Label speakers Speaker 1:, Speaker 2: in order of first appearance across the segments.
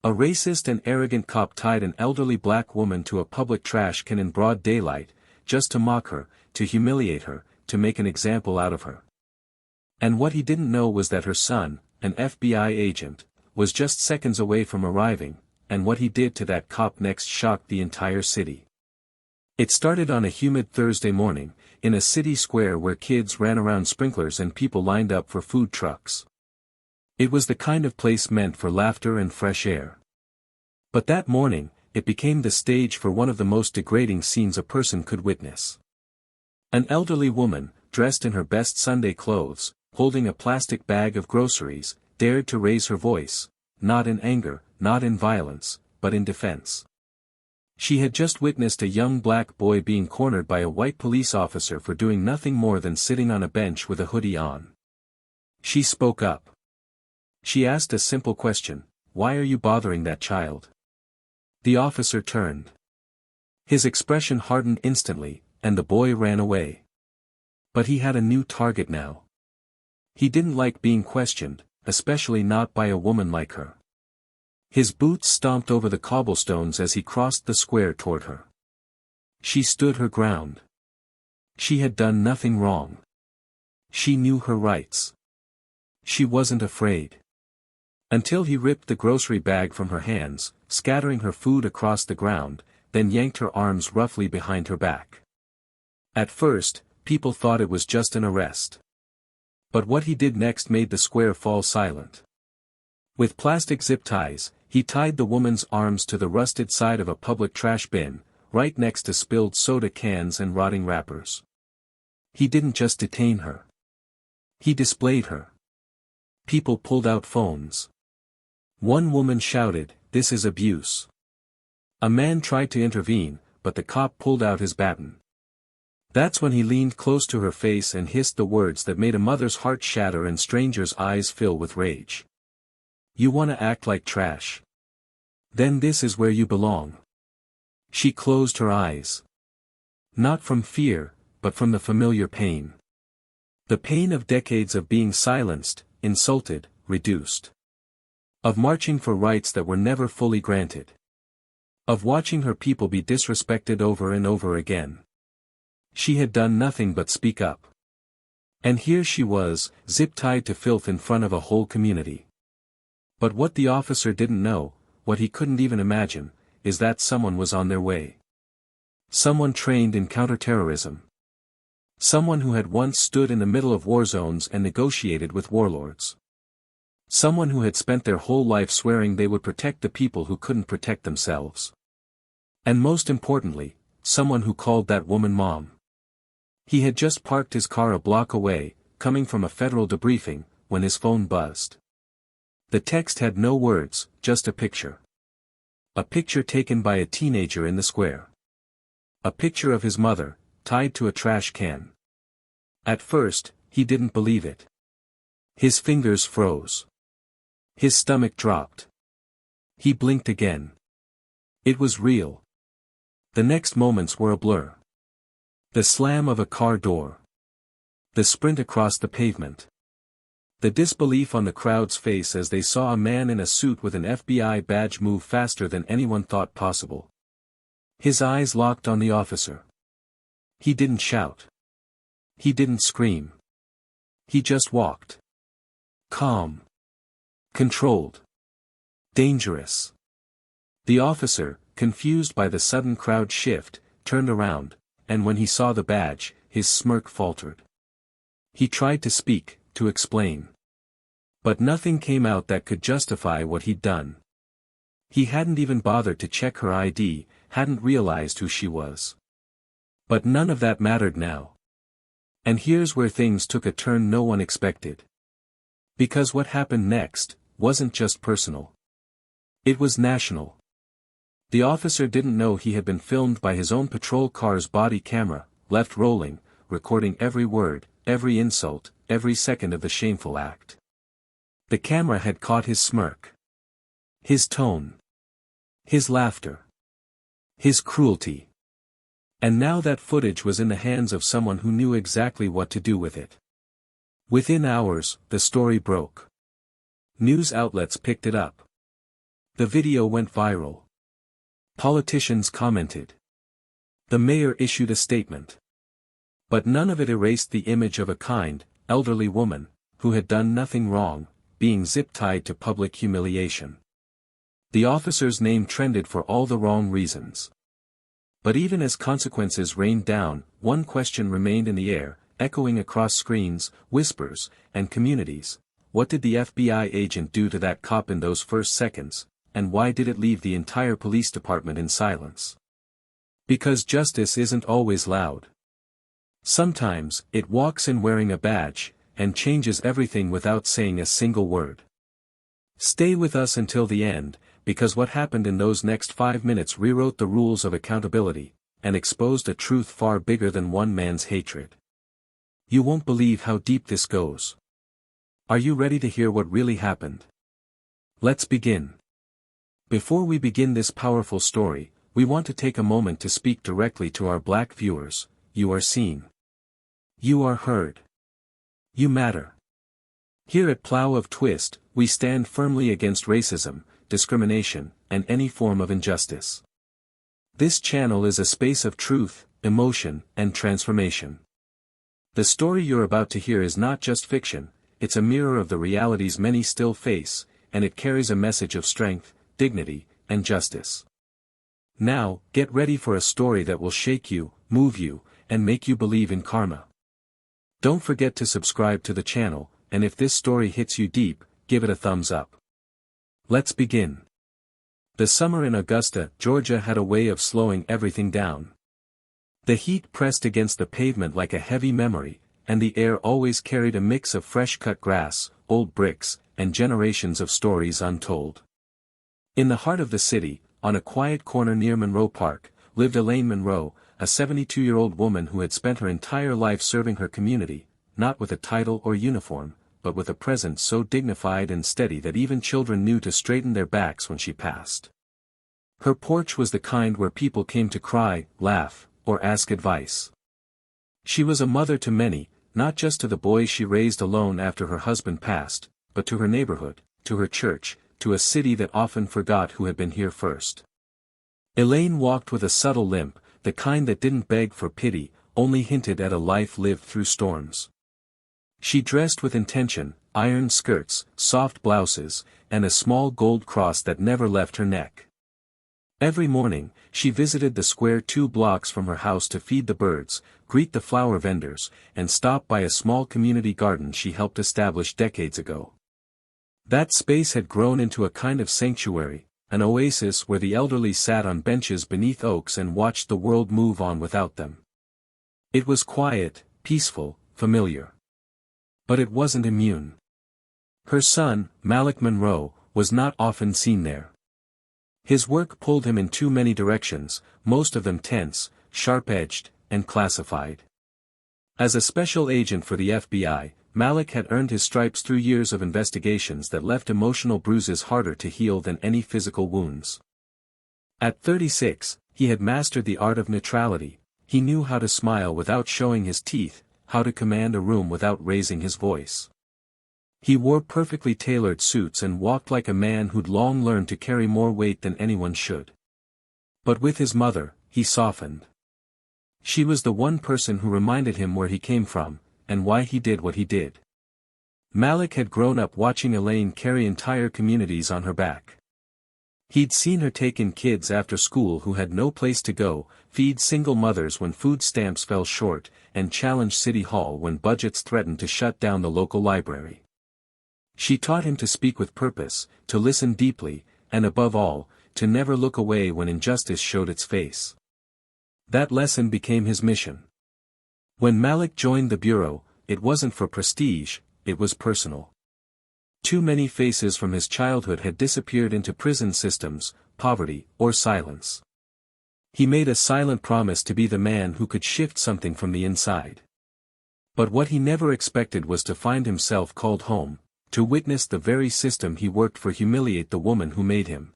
Speaker 1: A racist and arrogant cop tied an elderly black woman to a public trash can in broad daylight, just to mock her, to humiliate her, to make an example out of her. And what he didn't know was that her son, an FBI agent, was just seconds away from arriving, and what he did to that cop next shocked the entire city. It started on a humid Thursday morning, in a city square where kids ran around sprinklers and people lined up for food trucks. It was the kind of place meant for laughter and fresh air. But that morning, it became the stage for one of the most degrading scenes a person could witness. An elderly woman, dressed in her best Sunday clothes, holding a plastic bag of groceries, dared to raise her voice, not in anger, not in violence, but in defense. She had just witnessed a young black boy being cornered by a white police officer for doing nothing more than sitting on a bench with a hoodie on. She spoke up. She asked a simple question: "Why are you bothering that child?" The officer turned. His expression hardened instantly, and the boy ran away. But he had a new target now. He didn't like being questioned, especially not by a woman like her. His boots stomped over the cobblestones as he crossed the square toward her. She stood her ground. She had done nothing wrong. She knew her rights. She wasn't afraid. Until he ripped the grocery bag from her hands, scattering her food across the ground, then yanked her arms roughly behind her back. At first, people thought it was just an arrest. But what he did next made the square fall silent. With plastic zip ties, he tied the woman's arms to the rusted side of a public trash bin, right next to spilled soda cans and rotting wrappers. He didn't just detain her. He displayed her. People pulled out phones. One woman shouted, "This is abuse." A man tried to intervene, but the cop pulled out his baton. That's when he leaned close to her face and hissed the words that made a mother's heart shatter and strangers' eyes fill with rage. "You wanna act like trash? Then this is where you belong." She closed her eyes. Not from fear, but from the familiar pain. The pain of decades of being silenced, insulted, reduced. Of marching for rights that were never fully granted. Of watching her people be disrespected over and over again. She had done nothing but speak up. And here she was, zip-tied to filth in front of a whole community. But what the officer didn't know, what he couldn't even imagine, is that someone was on their way. Someone trained in counterterrorism. Someone who had once stood in the middle of war zones and negotiated with warlords. Someone who had spent their whole life swearing they would protect the people who couldn't protect themselves. And most importantly, someone who called that woman mom. He had just parked his car a block away, coming from a federal debriefing, when his phone buzzed. The text had no words, just a picture. A picture taken by a teenager in the square. A picture of his mother, tied to a trash can. At first, he didn't believe it. His fingers froze. His stomach dropped. He blinked again. It was real. The next moments were a blur. The slam of a car door. The sprint across the pavement. The disbelief on the crowd's face as they saw a man in a suit with an FBI badge move faster than anyone thought possible. His eyes locked on the officer. He didn't shout. He didn't scream. He just walked. Calm. Controlled. Dangerous. The officer, confused by the sudden crowd shift, turned around, and when he saw the badge, his smirk faltered. He tried to speak, to explain. But nothing came out that could justify what he'd done. He hadn't even bothered to check her ID, hadn't realized who she was. But none of that mattered now. And here's where things took a turn no one expected. Because what happened next wasn't just personal. It was national. The officer didn't know he had been filmed by his own patrol car's body camera, left rolling, recording every word, every insult, every second of the shameful act. The camera had caught his smirk. His tone. His laughter. His cruelty. And now that footage was in the hands of someone who knew exactly what to do with it. Within hours, the story broke. News outlets picked it up. The video went viral. Politicians commented. The mayor issued a statement. But none of it erased the image of a kind, elderly woman, who had done nothing wrong, being zip-tied to public humiliation. The officer's name trended for all the wrong reasons. But even as consequences rained down, one question remained in the air, echoing across screens, whispers, and communities. What did the FBI agent do to that cop in those first seconds, and why did it leave the entire police department in silence? Because justice isn't always loud. Sometimes, it walks in wearing a badge, and changes everything without saying a single word. Stay with us until the end, because what happened in those next 5 minutes rewrote the rules of accountability, and exposed a truth far bigger than one man's hatred. You won't believe how deep this goes. Are you ready to hear what really happened? Let's begin. Before we begin this powerful story, we want to take a moment to speak directly to our Black viewers. You are seen. You are heard. You matter. Here at Plow of Twist, we stand firmly against racism, discrimination, and any form of injustice. This channel is a space of truth, emotion, and transformation. The story you're about to hear is not just fiction, it's a mirror of the realities many still face, and it carries a message of strength, dignity, and justice. Now, get ready for a story that will shake you, move you, and make you believe in karma. Don't forget to subscribe to the channel, and if this story hits you deep, give it a thumbs up. Let's begin. The summer in Augusta, Georgia had a way of slowing everything down. The heat pressed against the pavement like a heavy memory, and the air always carried a mix of fresh-cut grass, old bricks, and generations of stories untold. In the heart of the city, on a quiet corner near Monroe Park, lived Elaine Monroe, a 72-year-old woman who had spent her entire life serving her community, not with a title or uniform, but with a presence so dignified and steady that even children knew to straighten their backs when she passed. Her porch was the kind where people came to cry, laugh, or ask advice. She was a mother to many, not just to the boys she raised alone after her husband passed, but to her neighborhood, to her church, to a city that often forgot who had been here first. Elaine walked with a subtle limp, the kind that didn't beg for pity, only hinted at a life lived through storms. She dressed with intention, iron skirts, soft blouses, and a small gold cross that never left her neck. Every morning, she visited the square 2 blocks from her house to feed the birds, greet the flower vendors, and stop by a small community garden she helped establish decades ago. That space had grown into a kind of sanctuary, an oasis where the elderly sat on benches beneath oaks and watched the world move on without them. It was quiet, peaceful, familiar. But it wasn't immune. Her son, Malik Monroe, was not often seen there. His work pulled him in too many directions, most of them tense, sharp-edged, and classified. As a special agent for the FBI, Malik had earned his stripes through years of investigations that left emotional bruises harder to heal than any physical wounds. At 36, he had mastered the art of neutrality. He knew how to smile without showing his teeth, how to command a room without raising his voice. He wore perfectly tailored suits and walked like a man who'd long learned to carry more weight than anyone should. But with his mother, he softened. She was the one person who reminded him where he came from, and why he did what he did. Malik had grown up watching Elaine carry entire communities on her back. He'd seen her take in kids after school who had no place to go, feed single mothers when food stamps fell short, and challenge City Hall when budgets threatened to shut down the local library. She taught him to speak with purpose, to listen deeply, and above all, to never look away when injustice showed its face. That lesson became his mission. When Malik joined the bureau, it wasn't for prestige, it was personal. Too many faces from his childhood had disappeared into prison systems, poverty, or silence. He made a silent promise to be the man who could shift something from the inside. But what he never expected was to find himself called home, to witness the very system he worked for humiliate the woman who made him.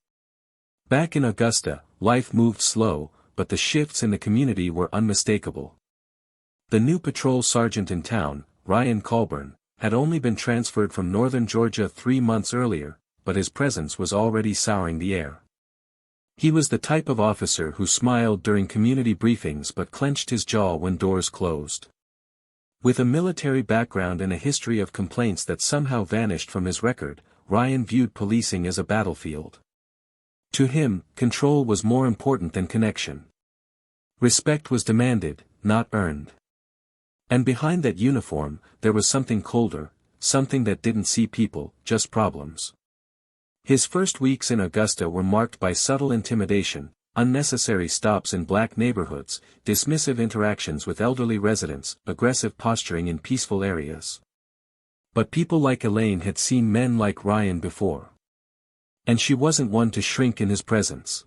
Speaker 1: Back in Augusta, life moved slow, but the shifts in the community were unmistakable. The new patrol sergeant in town, Ryan Colburn, had only been transferred from northern Georgia 3 months earlier, but his presence was already souring the air. He was the type of officer who smiled during community briefings but clenched his jaw when doors closed. With a military background and a history of complaints that somehow vanished from his record, Ryan viewed policing as a battlefield. To him, control was more important than connection. Respect was demanded, not earned. And behind that uniform, there was something colder, something that didn't see people, just problems. His first weeks in Augusta were marked by subtle intimidation, unnecessary stops in black neighborhoods, dismissive interactions with elderly residents, aggressive posturing in peaceful areas. But people like Elaine had seen men like Ryan before. And she wasn't one to shrink in his presence.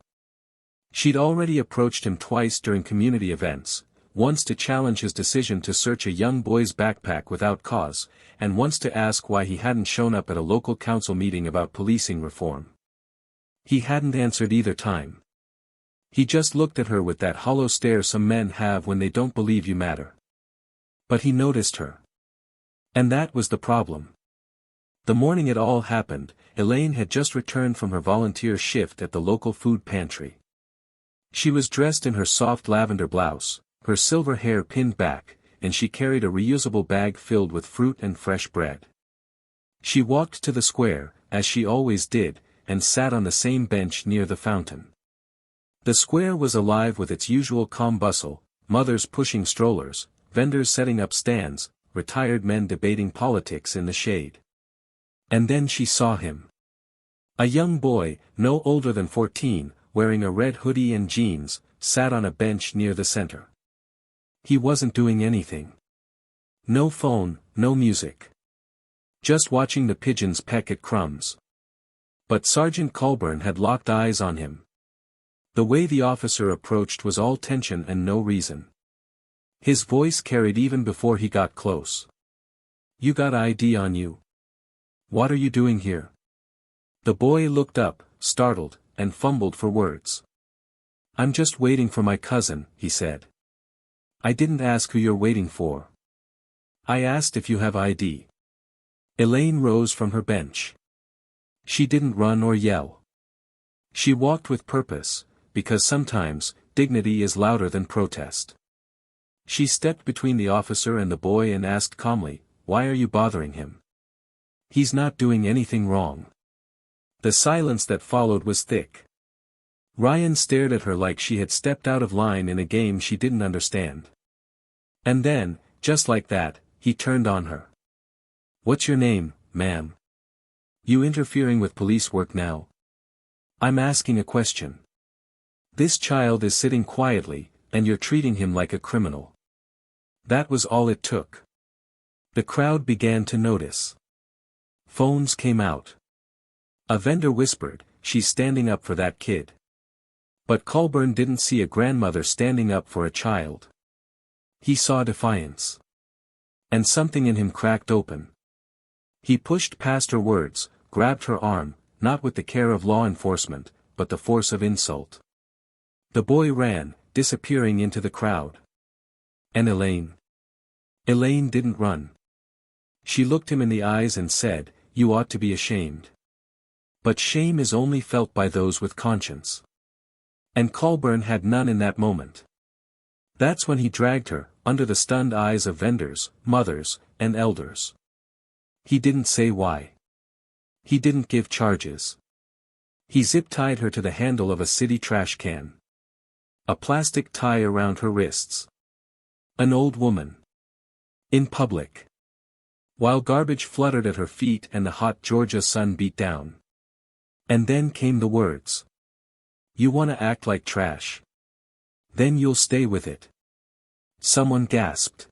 Speaker 1: She'd already approached him twice during community events, once to challenge his decision to search a young boy's backpack without cause, and once to ask why he hadn't shown up at a local council meeting about policing reform. He hadn't answered either time. He just looked at her with that hollow stare some men have when they don't believe you matter. But he noticed her. And that was the problem. The morning it all happened, Elaine had just returned from her volunteer shift at the local food pantry. She was dressed in her soft lavender blouse, her silver hair pinned back, and she carried a reusable bag filled with fruit and fresh bread. She walked to the square, as she always did, and sat on the same bench near the fountain. The square was alive with its usual calm bustle, mothers pushing strollers, vendors setting up stands, retired men debating politics in the shade. And then she saw him. A young boy, no older than 14, wearing a red hoodie and jeans, sat on a bench near the center. He wasn't doing anything. No phone, no music. Just watching the pigeons peck at crumbs. But Sergeant Colburn had locked eyes on him. The way the officer approached was all tension and no reason. His voice carried even before he got close. "You got ID on you? What are you doing here?" The boy looked up, startled, and fumbled for words. "I'm just waiting for my cousin," he said. "I didn't ask who you're waiting for. I asked if you have ID." Elaine rose from her bench. She didn't run or yell. She walked with purpose, because sometimes, dignity is louder than protest. She stepped between the officer and the boy and asked calmly, "Why are you bothering him? He's not doing anything wrong." The silence that followed was thick. Ryan stared at her like she had stepped out of line in a game she didn't understand. And then, just like that, he turned on her. "What's your name, ma'am? You interfering with police work now? I'm asking a question. This child is sitting quietly, and you're treating him like a criminal." That was all it took. The crowd began to notice. Phones came out. A vendor whispered, "She's standing up for that kid." But Colburn didn't see a grandmother standing up for a child. He saw defiance. And something in him cracked open. He pushed past her words, grabbed her arm, not with the care of law enforcement, but the force of insult. The boy ran, disappearing into the crowd. And Elaine? Elaine didn't run. She looked him in the eyes and said, "You ought to be ashamed." But shame is only felt by those with conscience. And Colburn had none in that moment. That's when he dragged her, under the stunned eyes of vendors, mothers, and elders. He didn't say why. He didn't give charges. He zip-tied her to the handle of a city trash can. A plastic tie around her wrists. An old woman. In public. While garbage fluttered at her feet and the hot Georgia sun beat down. And then came the words. "You wanna act like trash? Then you'll stay with it." Someone gasped.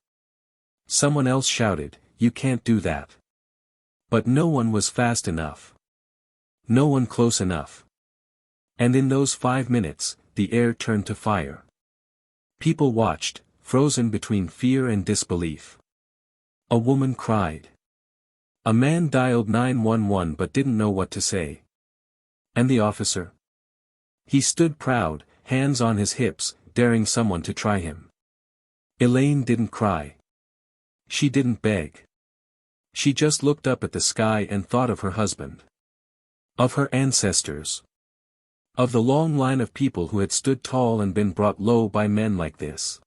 Speaker 1: Someone else shouted, "You can't do that." But no one was fast enough. No one close enough. And in those 5 minutes, the air turned to fire. People watched, frozen between fear and disbelief. A woman cried. A man dialed 911 but didn't know what to say. And the officer? He stood proud, hands on his hips, daring someone to try him. Elaine didn't cry. She didn't beg. She just looked up at the sky and thought of her husband. Of her ancestors. Of the long line of people who had stood tall and been brought low by men like this.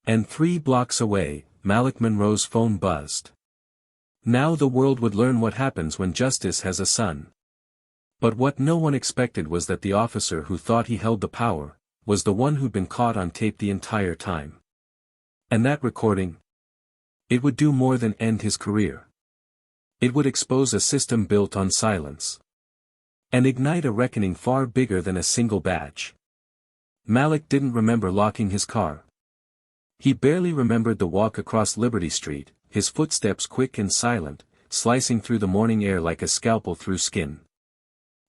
Speaker 1: And 3 blocks away, Malik Monroe's phone buzzed. Now the world would learn what happens when justice has a son. But what no one expected was that the officer who thought he held the power, was the one who'd been caught on tape the entire time. And that recording? It would do more than end his career. It would expose a system built on silence. And ignite a reckoning far bigger than a single badge. Malik didn't remember locking his car. He barely remembered the walk across Liberty Street, his footsteps quick and silent, slicing through the morning air like a scalpel through skin.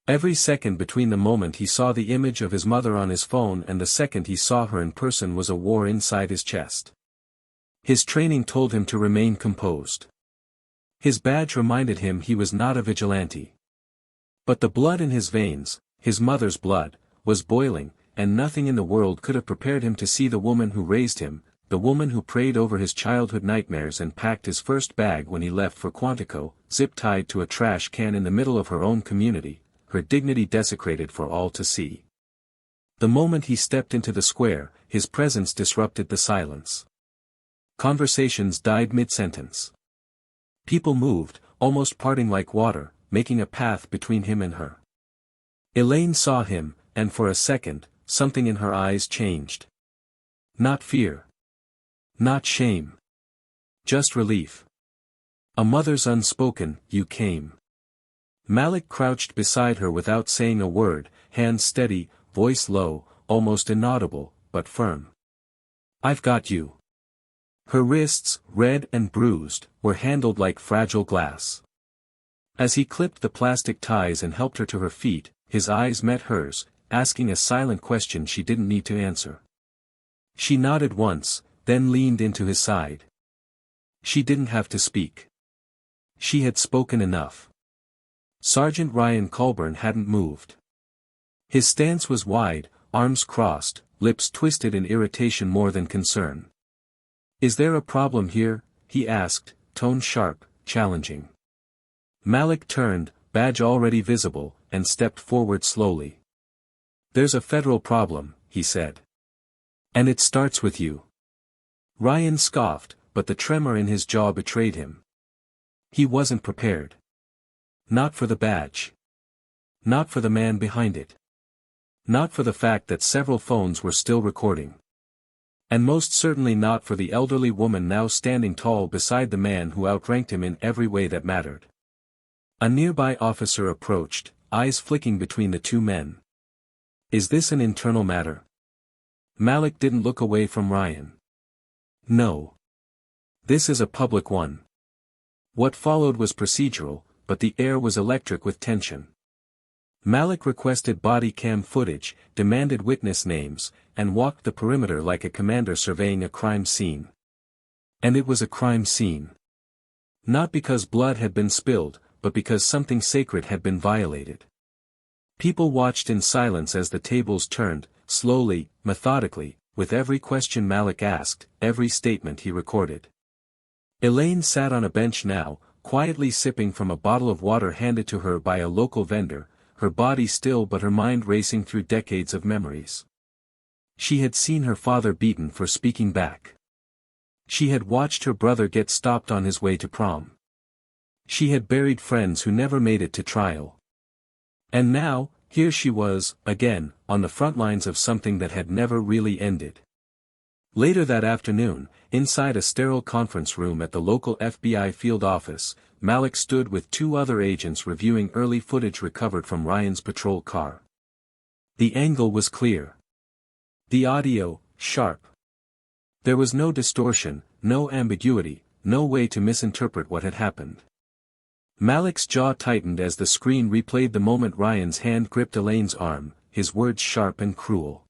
Speaker 1: Every second between the moment he saw the image of his mother on his phone and the second he saw her in person was a war inside his chest. His training told him to remain composed. His badge reminded him he was not a vigilante. But the blood in his veins, his mother's blood, was boiling, and nothing in the world could have prepared him to see the woman who raised him, the woman who prayed over his childhood nightmares and packed his first bag when he left for Quantico, zip-tied to a trash can in the middle of her own community, her dignity desecrated for all to see. The moment he stepped into the square, his presence disrupted the silence. Conversations died mid-sentence. People moved, almost parting like water, making a path between him and her. Elaine saw him, and for a second, something in her eyes changed. Not fear. Not shame. Just relief. A mother's unspoken, "You came." Malik crouched beside her without saying a word, hands steady, voice low, almost inaudible, but firm. "I've got you." Her wrists, red and bruised, were handled like fragile glass. As he clipped the plastic ties and helped her to her feet, his eyes met hers, asking a silent question she didn't need to answer. She nodded once, then leaned into his side. She didn't have to speak. She had spoken enough. Sergeant Ryan Colburn hadn't moved. His stance was wide, arms crossed, lips twisted in irritation more than concern. "Is there a problem here?" he asked, tone sharp, challenging. Malik turned, badge already visible, and stepped forward slowly. "There's a federal problem," he said. "And it starts with you." Ryan scoffed, but the tremor in his jaw betrayed him. He wasn't prepared. Not for the badge. Not for the man behind it. Not for the fact that several phones were still recording. And most certainly not for the elderly woman now standing tall beside the man who outranked him in every way that mattered. A nearby officer approached, eyes flicking between the two men. "Is this an internal matter?" Malik didn't look away from Ryan. "No. This is a public one." What followed was procedural, but the air was electric with tension. Malik requested body cam footage, demanded witness names, and walked the perimeter like a commander surveying a crime scene. And it was a crime scene. Not because blood had been spilled, but because something sacred had been violated. People watched in silence as the tables turned, slowly, methodically, with every question Malik asked, every statement he recorded. Elaine sat on a bench now, quietly sipping from a bottle of water handed to her by a local vendor, her body still but her mind racing through decades of memories. She had seen her father beaten for speaking back. She had watched her brother get stopped on his way to prom. She had buried friends who never made it to trial. And now, here she was, again, on the front lines of something that had never really ended. Later that afternoon, inside a sterile conference room at the local FBI field office, Malik stood with 2 other agents reviewing early footage recovered from Ryan's patrol car. The angle was clear. The audio, sharp. There was no distortion, no ambiguity, no way to misinterpret what had happened. Malik's jaw tightened as the screen replayed the moment Ryan's hand gripped Elaine's arm, his words sharp and cruel.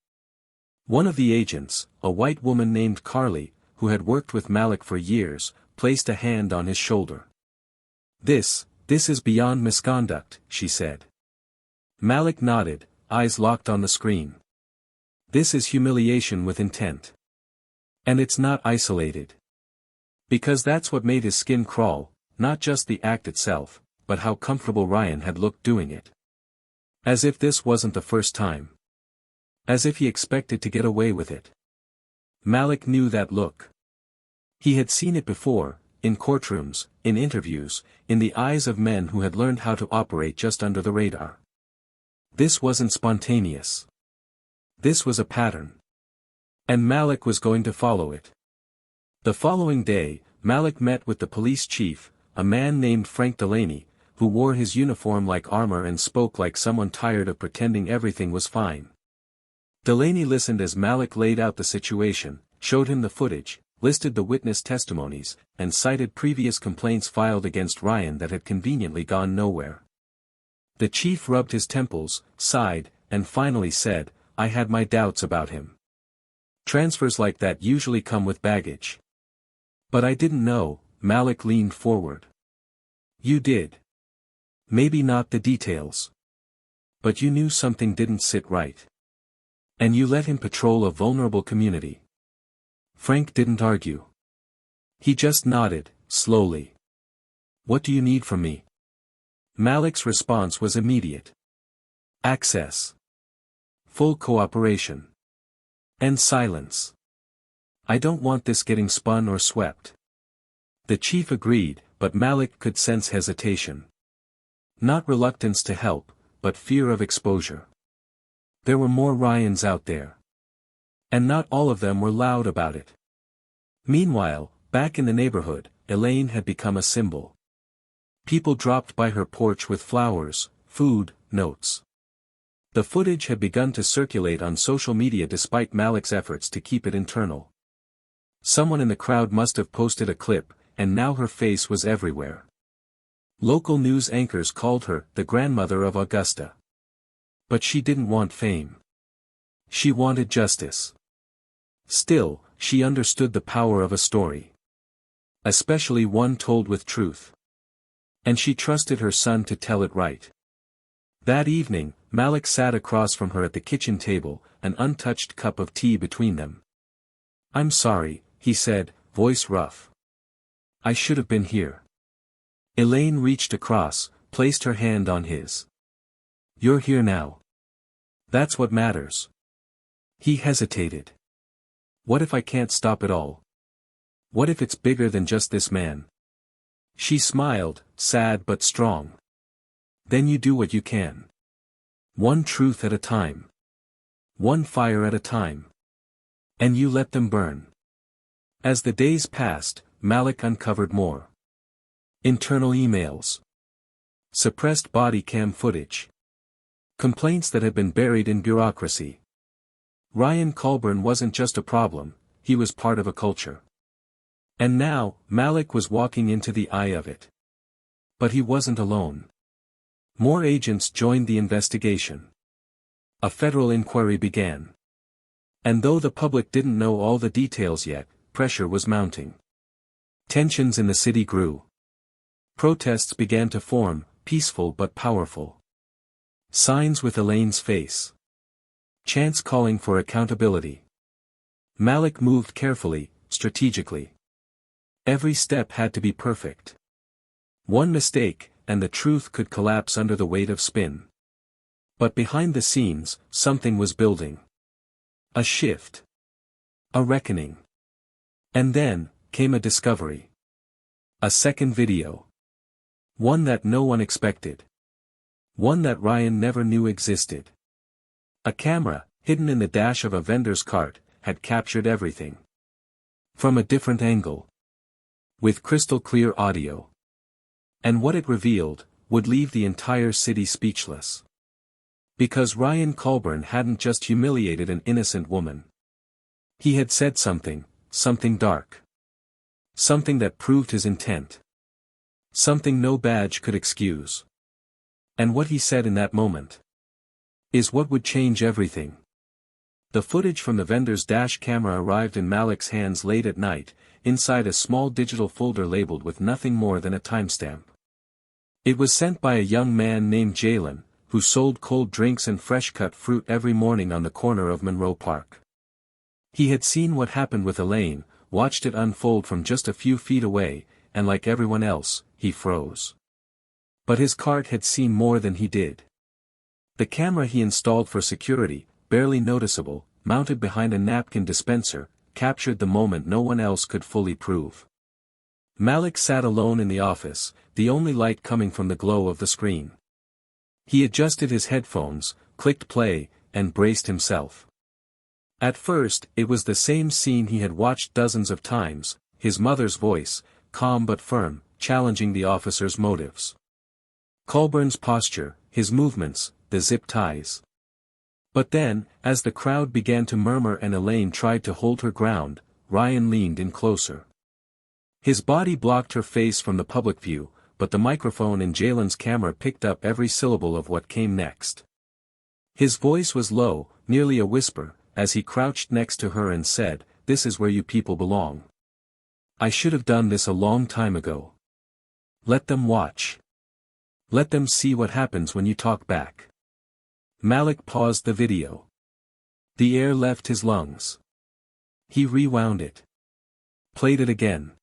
Speaker 1: One of the agents, a white woman named Carly, who had worked with Malik for years, placed a hand on his shoulder. This is beyond misconduct," she said. Malik nodded, eyes locked on the screen. "This is humiliation with intent. And it's not isolated. Because that's what made his skin crawl, not just the act itself, but how comfortable Ryan had looked doing it." As if this wasn't the first time. As if he expected to get away with it. Malik knew that look. He had seen it before, in courtrooms, in interviews, in the eyes of men who had learned how to operate just under the radar. This wasn't spontaneous. This was a pattern. And Malik was going to follow it. The following day, Malik met with the police chief, a man named Frank Delaney, who wore his uniform like armor and spoke like someone tired of pretending everything was fine. Delaney listened as Malik laid out the situation, showed him the footage, listed the witness testimonies, and cited previous complaints filed against Ryan that had conveniently gone nowhere. The chief rubbed his temples, sighed, and finally said, "I had my doubts about him. Transfers like that usually come with baggage. But I didn't know." Malik leaned forward. "You did. Maybe not the details. But you knew something didn't sit right. And you let him patrol a vulnerable community." Frank didn't argue. He just nodded, slowly. "What do you need from me?" Malik's response was immediate. Access. Full cooperation. And silence. "I don't want this getting spun or swept." The chief agreed, but Malik could sense hesitation. Not reluctance to help, but fear of exposure. There were more Ryans out there. And not all of them were loud about it. Meanwhile, back in the neighborhood, Elaine had become a symbol. People dropped by her porch with flowers, food, notes. The footage had begun to circulate on social media despite Malik's efforts to keep it internal. Someone in the crowd must have posted a clip, and now her face was everywhere. Local news anchors called her the grandmother of Augusta. But she didn't want fame. She wanted justice. Still, she understood the power of a story. Especially one told with truth. And she trusted her son to tell it right. That evening, Malik sat across from her at the kitchen table, an untouched cup of tea between them. "I'm sorry," he said, voice rough. "I should have been here." Elaine reached across, placed her hand on his. "You're here now. That's what matters." He hesitated. "What if I can't stop it all? What if it's bigger than just this man?" She smiled, sad but strong. "Then you do what you can. One truth at a time. One fire at a time. And you let them burn." As the days passed, Malik uncovered more. Internal emails. Suppressed body cam footage. Complaints that had been buried in bureaucracy. Ryan Colburn wasn't just a problem, he was part of a culture. And now, Malik was walking into the eye of it. But he wasn't alone. More agents joined the investigation. A federal inquiry began. And though the public didn't know all the details yet, pressure was mounting. Tensions in the city grew. Protests began to form, peaceful but powerful. Signs with Elaine's face. Chants calling for accountability. Malik moved carefully, strategically. Every step had to be perfect. One mistake, and the truth could collapse under the weight of spin. But behind the scenes, something was building. A shift. A reckoning. And then, came a discovery. A second video. One that no one expected. One that Ryan never knew existed. A camera, hidden in the dash of a vendor's cart, had captured everything. From a different angle. With crystal clear audio. And what it revealed, would leave the entire city speechless. Because Ryan Colburn hadn't just humiliated an innocent woman. He had said something dark. Something that proved his intent. Something no badge could excuse. And what he said in that moment is what would change everything. The footage from the vendor's dash camera arrived in Malik's hands late at night, inside a small digital folder labeled with nothing more than a timestamp. It was sent by a young man named Jalen, who sold cold drinks and fresh-cut fruit every morning on the corner of Monroe Park. He had seen what happened with Elaine, watched it unfold from just a few feet away, and like everyone else, he froze. But his cart had seen more than he did. The camera he installed for security, barely noticeable, mounted behind a napkin dispenser, captured the moment no one else could fully prove. Malik sat alone in the office, the only light coming from the glow of the screen. He adjusted his headphones, clicked play, and braced himself. At first, it was the same scene he had watched dozens of times, his mother's voice, calm but firm, challenging the officer's motives. Colburn's posture, his movements, the zip ties. But then, as the crowd began to murmur and Elaine tried to hold her ground, Ryan leaned in closer. His body blocked her face from the public view, but the microphone in Jalen's camera picked up every syllable of what came next. His voice was low, nearly a whisper, as he crouched next to her and said, "This is where you people belong. I should have done this a long time ago. Let them watch. Let them see what happens when you talk back." Malik paused the video. The air left his lungs. He rewound it. Played it again.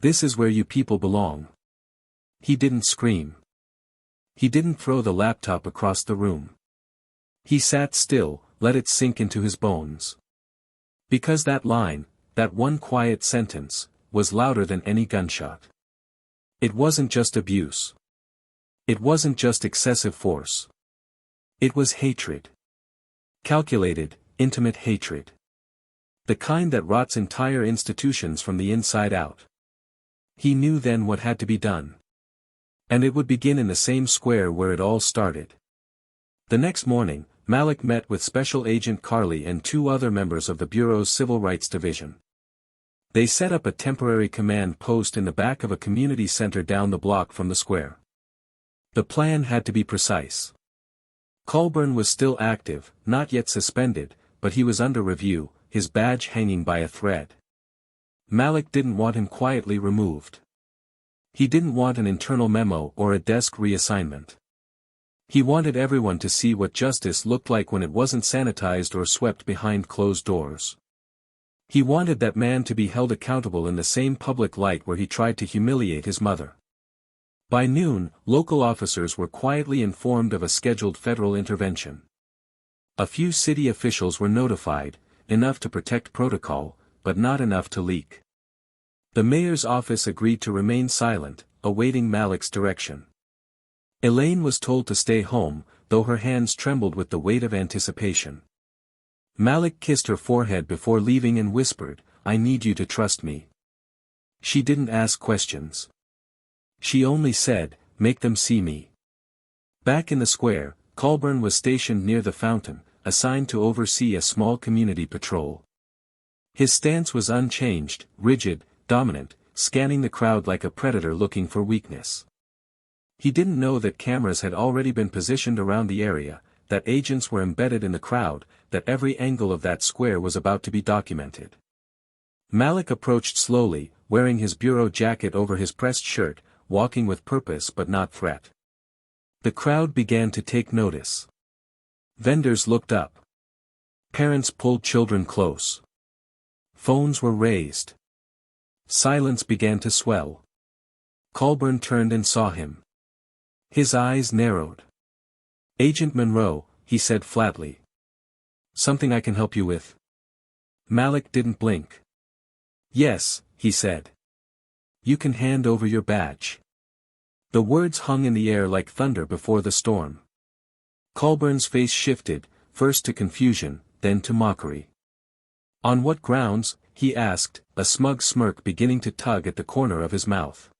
Speaker 1: "This is where you people belong." He didn't scream. He didn't throw the laptop across the room. He sat still, let it sink into his bones. Because that line, that one quiet sentence, was louder than any gunshot. It wasn't just abuse. It wasn't just excessive force. It was hatred. Calculated, intimate hatred. The kind that rots entire institutions from the inside out. He knew then what had to be done. And it would begin in the same square where it all started. The next morning, Malik met with Special Agent Carley and 2 other members of the Bureau's Civil Rights Division. They set up a temporary command post in the back of a community center down the block from the square. The plan had to be precise. Colburn was still active, not yet suspended, but he was under review, his badge hanging by a thread. Malik didn't want him quietly removed. He didn't want an internal memo or a desk reassignment. He wanted everyone to see what justice looked like when it wasn't sanitized or swept behind closed doors. He wanted that man to be held accountable in the same public light where he tried to humiliate his mother. By noon, local officers were quietly informed of a scheduled federal intervention. A few city officials were notified, enough to protect protocol, but not enough to leak. The mayor's office agreed to remain silent, awaiting Malik's direction. Elaine was told to stay home, though her hands trembled with the weight of anticipation. Malik kissed her forehead before leaving and whispered, "I need you to trust me." She didn't ask questions. She only said, "Make them see me." Back in the square, Colburn was stationed near the fountain, assigned to oversee a small community patrol. His stance was unchanged, rigid, dominant, scanning the crowd like a predator looking for weakness. He didn't know that cameras had already been positioned around the area, that agents were embedded in the crowd, that every angle of that square was about to be documented. Malik approached slowly, wearing his bureau jacket over his pressed shirt, walking with purpose but not threat. The crowd began to take notice. Vendors looked up. Parents pulled children close. Phones were raised. Silence began to swell. Colburn turned and saw him. His eyes narrowed. "Agent Monroe," he said flatly. "Something I can help you with?" Malik didn't blink. "Yes," he said. "You can hand over your badge." The words hung in the air like thunder before the storm. Colburn's face shifted, first to confusion, then to mockery. "On what grounds?" he asked, a smug smirk beginning to tug at the corner of his mouth.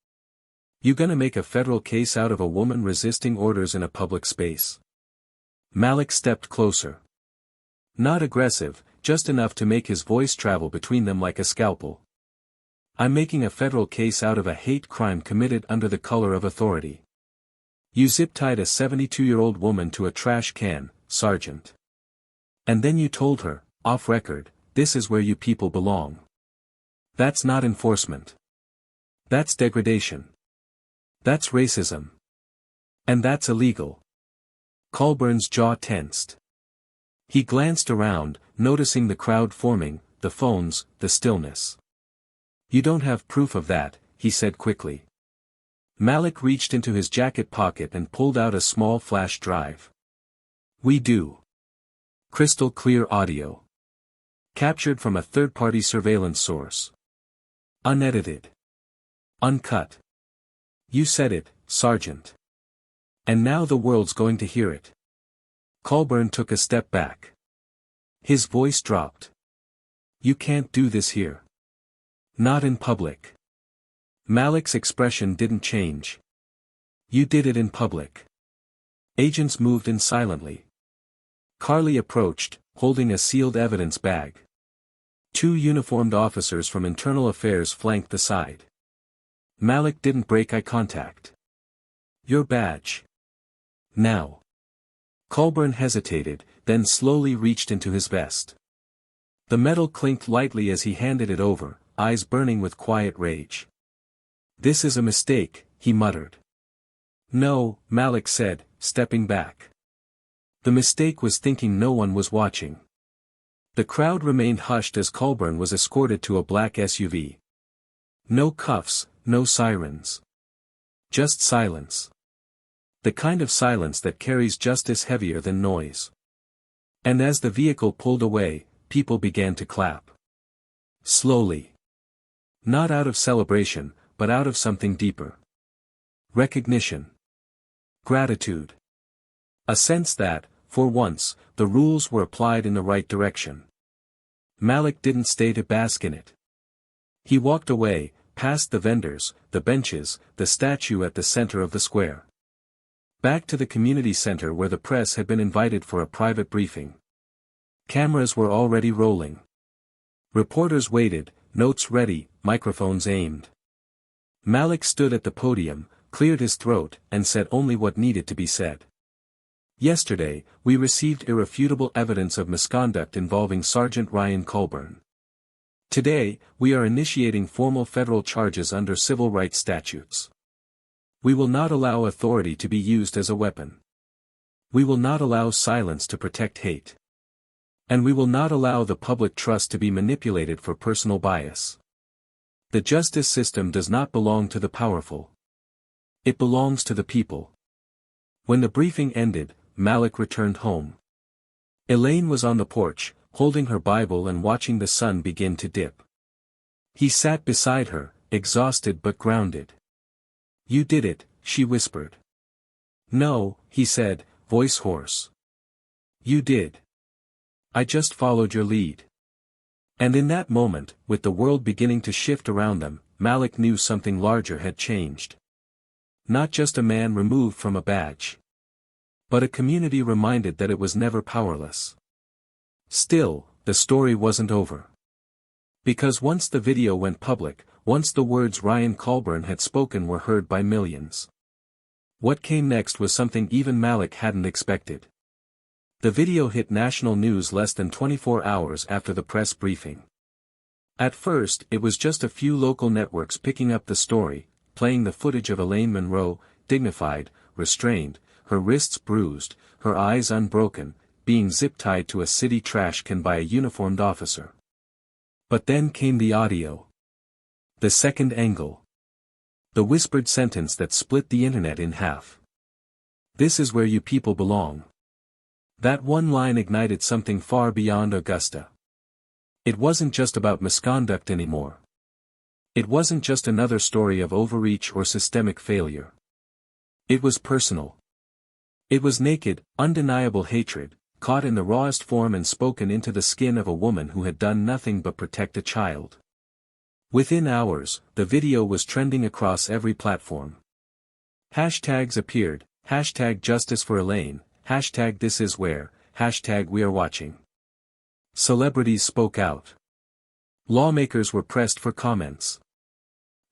Speaker 1: "You gonna make a federal case out of a woman resisting orders in a public space?" Malik stepped closer. Not aggressive, just enough to make his voice travel between them like a scalpel. "I'm making a federal case out of a hate crime committed under the color of authority. You zip-tied a 72-year-old woman to a trash can, Sergeant. And then you told her, off record, 'This is where you people belong.' That's not enforcement. That's degradation. That's racism. And that's illegal." Colburn's jaw tensed. He glanced around, noticing the crowd forming, the phones, the stillness. "You don't have proof of that," he said quickly. Malik reached into his jacket pocket and pulled out a small flash drive. We do. Crystal clear audio. Captured from a third-party surveillance source. Unedited. Uncut. You said it, Sergeant. And now the world's going to hear it. Colburn took a step back. His voice dropped. You can't do this here. Not in public. Malik's expression didn't change. You did it in public. Agents moved in silently. Carly approached, holding a sealed evidence bag. 2 uniformed officers from Internal Affairs flanked the side. Malik didn't break eye contact. Your badge. Now. Colburn hesitated, then slowly reached into his vest. The metal clinked lightly as he handed it over, eyes burning with quiet rage. This is a mistake, he muttered. No, Malik said, stepping back. The mistake was thinking no one was watching. The crowd remained hushed as Colburn was escorted to a black SUV. No cuffs, no sirens. Just silence. The kind of silence that carries justice heavier than noise. And as the vehicle pulled away, people began to clap. Slowly. Not out of celebration, but out of something deeper. Recognition. Gratitude. A sense that, for once, the rules were applied in the right direction. Malik didn't stay to bask in it. He walked away, past the vendors, the benches, the statue at the center of the square. Back to the community center where the press had been invited for a private briefing. Cameras were already rolling. Reporters waited, notes ready, microphones aimed. Malik stood at the podium, cleared his throat, and said only what needed to be said. Yesterday, we received irrefutable evidence of misconduct involving Sergeant Ryan Colburn. Today, we are initiating formal federal charges under civil rights statutes. We will not allow authority to be used as a weapon. We will not allow silence to protect hate. And we will not allow the public trust to be manipulated for personal bias. The justice system does not belong to the powerful. It belongs to the people. When the briefing ended, Malik returned home. Elaine was on the porch, holding her Bible and watching the sun begin to dip. He sat beside her, exhausted but grounded. You did it, she whispered. No, he said, voice hoarse. You did. I just followed your lead. And in that moment, with the world beginning to shift around them, Malik knew something larger had changed. Not just a man removed from a badge. But a community reminded that it was never powerless. Still, the story wasn't over. Because once the video went public, once the words Ryan Colburn had spoken were heard by millions. What came next was something even Malik hadn't expected. The video hit national news less than 24 hours after the press briefing. At first, it was just a few local networks picking up the story, playing the footage of Elaine Monroe, dignified, restrained, her wrists bruised, her eyes unbroken, being zip-tied to a city trash can by a uniformed officer. But then came the audio. The second angle. The whispered sentence that split the internet in half. This is where you people belong. That one line ignited something far beyond Augusta. It wasn't just about misconduct anymore. It wasn't just another story of overreach or systemic failure. It was personal. It was naked, undeniable hatred, caught in the rawest form and spoken into the skin of a woman who had done nothing but protect a child. Within hours, the video was trending across every platform. Hashtags appeared, hashtag justice for Elaine, hashtag this is where, hashtag we are watching. Celebrities spoke out. Lawmakers were pressed for comments.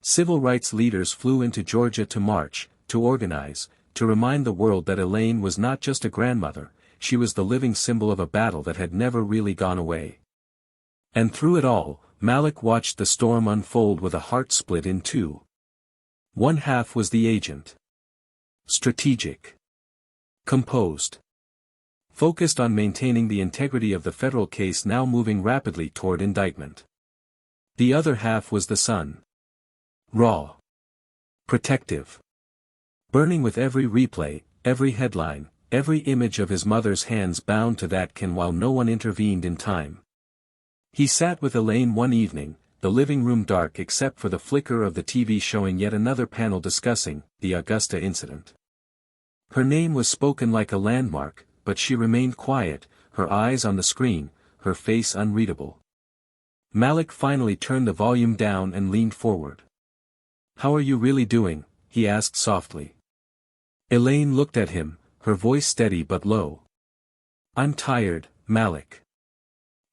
Speaker 1: Civil rights leaders flew into Georgia to march, to organize, to remind the world that Elaine was not just a grandmother, she was the living symbol of a battle that had never really gone away. And through it all, Malik watched the storm unfold with a heart split in two. One half was the agent. Strategic. Composed. Focused on maintaining the integrity of the federal case now moving rapidly toward indictment. The other half was the son. Raw. Protective. Burning with every replay, every headline, every image of his mother's hands bound to that can while no one intervened in time. He sat with Elaine one evening, the living room dark except for the flicker of the TV showing yet another panel discussing the Augusta incident. Her name was spoken like a landmark, but she remained quiet, her eyes on the screen, her face unreadable. Malik finally turned the volume down and leaned forward. "How are you really doing?" he asked softly. Elaine looked at him, her voice steady but low. "I'm tired, Malik.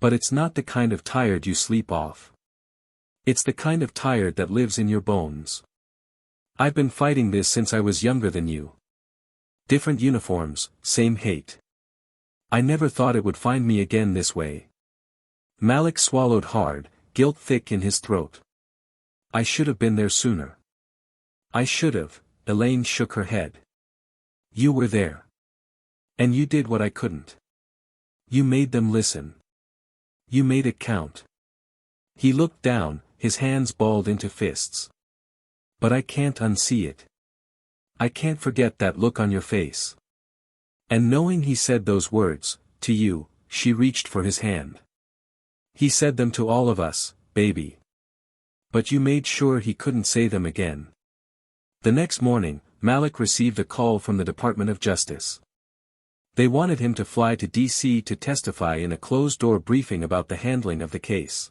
Speaker 1: But it's not the kind of tired you sleep off. It's the kind of tired that lives in your bones. I've been fighting this since I was younger than you. Different uniforms, same hate. I never thought it would find me again this way." Malik swallowed hard, guilt thick in his throat. "I should have been there sooner." "I should have," Elaine shook her head. "You were there. And you did what I couldn't. You made them listen. You made it count." He looked down, his hands balled into fists. "But I can't unsee it. I can't forget that look on your face." And knowing he said those words, to you, she reached for his hand. "He said them to all of us, baby. But you made sure he couldn't say them again." The next morning, Malik received a call from the Department of Justice. They wanted him to fly to D.C. to testify in a closed-door briefing about the handling of the case.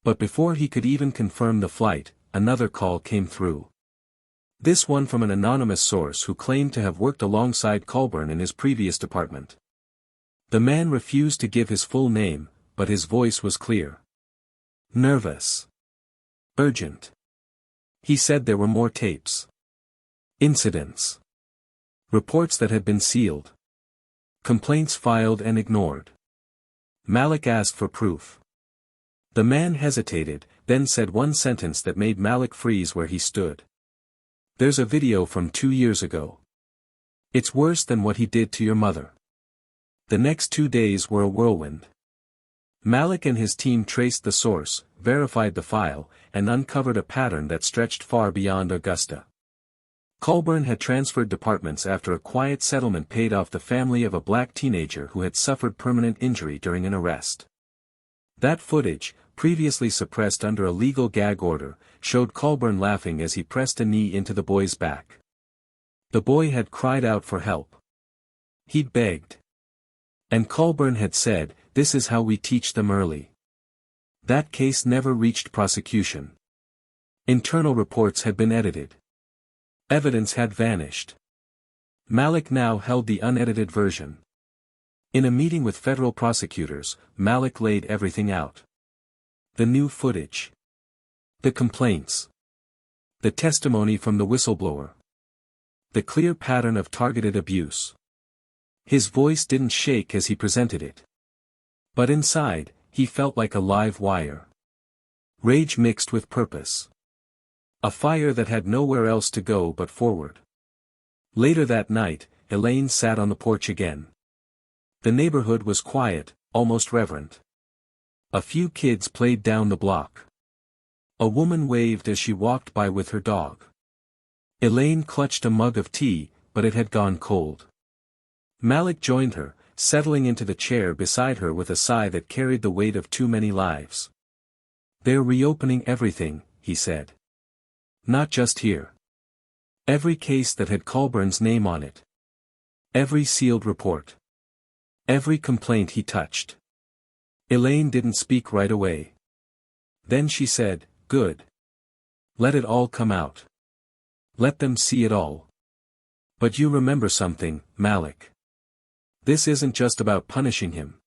Speaker 1: But before he could even confirm the flight, another call came through. This one from an anonymous source who claimed to have worked alongside Colburn in his previous department. The man refused to give his full name, but his voice was clear. Nervous. Urgent. He said there were more tapes. Incidents. Reports that had been sealed. Complaints filed and ignored. Malik asked for proof. The man hesitated, then said one sentence that made Malik freeze where he stood. "There's a video from 2 years ago. It's worse than what he did to your mother." The next 2 days were a whirlwind. Malik and his team traced the source, verified the file, and uncovered a pattern that stretched far beyond Augusta. Colburn had transferred departments after a quiet settlement paid off the family of a black teenager who had suffered permanent injury during an arrest. That footage, previously suppressed under a legal gag order, showed Colburn laughing as he pressed a knee into the boy's back. The boy had cried out for help. He'd begged. And Colburn had said, "This is how we teach them early." That case never reached prosecution. Internal reports had been edited. Evidence had vanished. Malik now held the unedited version. In a meeting with federal prosecutors, Malik laid everything out. The new footage. The complaints. The testimony from the whistleblower. The clear pattern of targeted abuse. His voice didn't shake as he presented it. But inside, he felt like a live wire. Rage mixed with purpose. A fire that had nowhere else to go but forward. Later that night, Elaine sat on the porch again. The neighborhood was quiet, almost reverent. A few kids played down the block. A woman waved as she walked by with her dog. Elaine clutched a mug of tea, but it had gone cold. Malik joined her, settling into the chair beside her with a sigh that carried the weight of too many lives. "They're reopening everything," he said. "Not just here. Every case that had Colburn's name on it. Every sealed report. Every complaint he touched." Elaine didn't speak right away. Then she said, "Good. Let it all come out. Let them see it all. But you remember something, Malik. This isn't just about punishing him.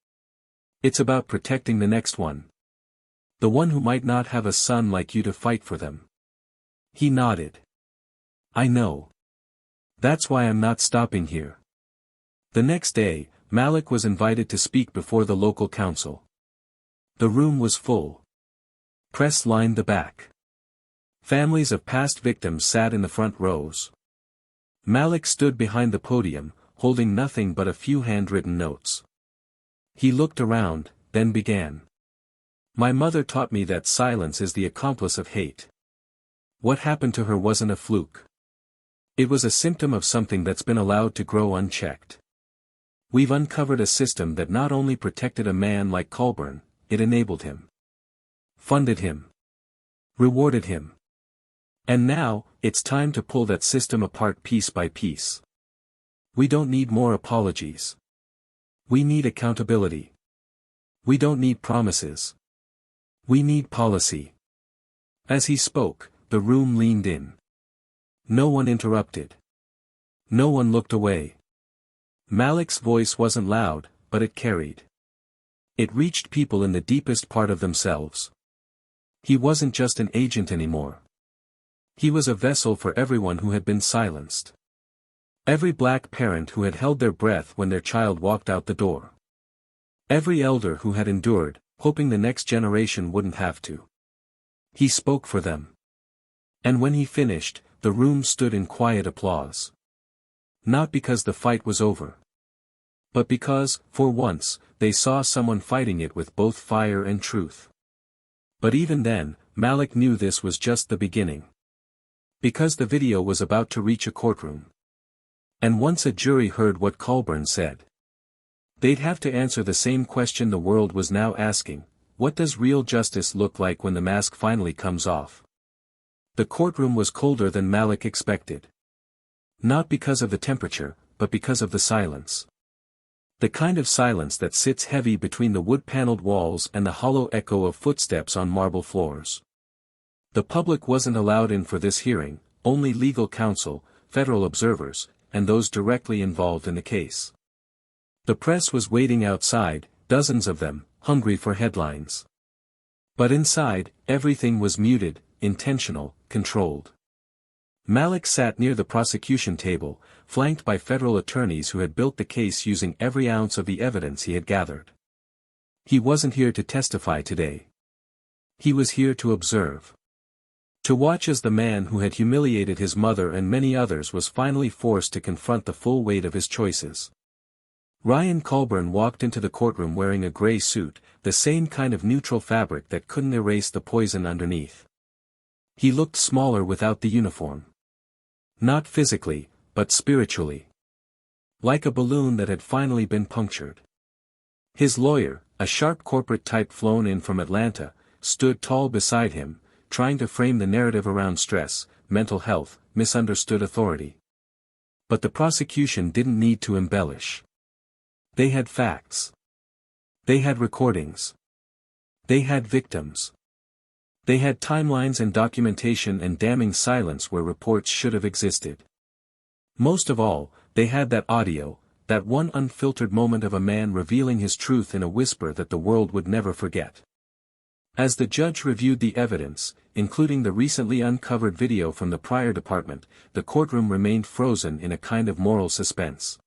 Speaker 1: It's about protecting the next one. The one who might not have a son like you to fight for them." He nodded. "I know. That's why I'm not stopping here." The next day, Malik was invited to speak before the local council. The room was full. Press lined the back. Families of past victims sat in the front rows. Malik stood behind the podium, holding nothing but a few handwritten notes. He looked around, then began. "My mother taught me that silence is the accomplice of hate. What happened to her wasn't a fluke. It was a symptom of something that's been allowed to grow unchecked. We've uncovered a system that not only protected a man like Colburn, it enabled him, funded him, rewarded him. And now, it's time to pull that system apart piece by piece. We don't need more apologies. We need accountability. We don't need promises. We need policy. As he spoke, the room leaned in. No one interrupted. No one looked away. Malik's voice wasn't loud, but it carried. It reached people in the deepest part of themselves. He wasn't just an agent anymore. He was a vessel for everyone who had been silenced. Every black parent who had held their breath when their child walked out the door. Every elder who had endured, hoping the next generation wouldn't have to. He spoke for them. And when he finished, the room stood in quiet applause. Not because the fight was over. But because, for once, they saw someone fighting it with both fire and truth. But even then, Malik knew this was just the beginning. Because the video was about to reach a courtroom. And once a jury heard what Colburn said, they'd have to answer the same question the world was now asking: what does real justice look like when the mask finally comes off? The courtroom was colder than Malik expected. Not because of the temperature, but because of the silence. The kind of silence that sits heavy between the wood-paneled walls and the hollow echo of footsteps on marble floors. The public wasn't allowed in for this hearing, only legal counsel, federal observers, and those directly involved in the case. The press was waiting outside, dozens of them, hungry for headlines. But inside, everything was muted, intentional, controlled. Malik sat near the prosecution table, flanked by federal attorneys who had built the case using every ounce of the evidence he had gathered. He wasn't here to testify today. He was here to observe. To watch as the man who had humiliated his mother and many others was finally forced to confront the full weight of his choices. Ryan Colburn walked into the courtroom wearing a gray suit, the same kind of neutral fabric that couldn't erase the poison underneath. He looked smaller without the uniform. Not physically, but spiritually. Like a balloon that had finally been punctured. His lawyer, a sharp corporate type flown in from Atlanta, stood tall beside him, trying to frame the narrative around stress, mental health, misunderstood authority. But the prosecution didn't need to embellish. They had facts. They had recordings. They had victims. They had timelines and documentation and damning silence where reports should have existed. Most of all, they had that audio, that one unfiltered moment of a man revealing his truth in a whisper that the world would never forget. As the judge reviewed the evidence, including the recently uncovered video from the prior department, the courtroom remained frozen in a kind of moral suspense.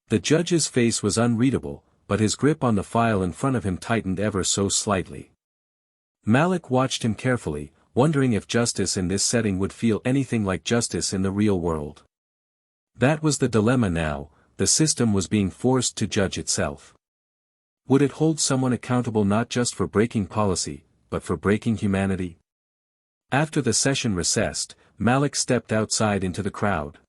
Speaker 1: The judge's face was unreadable, but his grip on the file in front of him tightened ever so slightly. Malik watched him carefully, wondering if justice in this setting would feel anything like justice in the real world. That was the dilemma now: the system was being forced to judge itself. Would it hold someone accountable not just for breaking policy, but for breaking humanity? After the session recessed, Malik stepped outside into the crowd.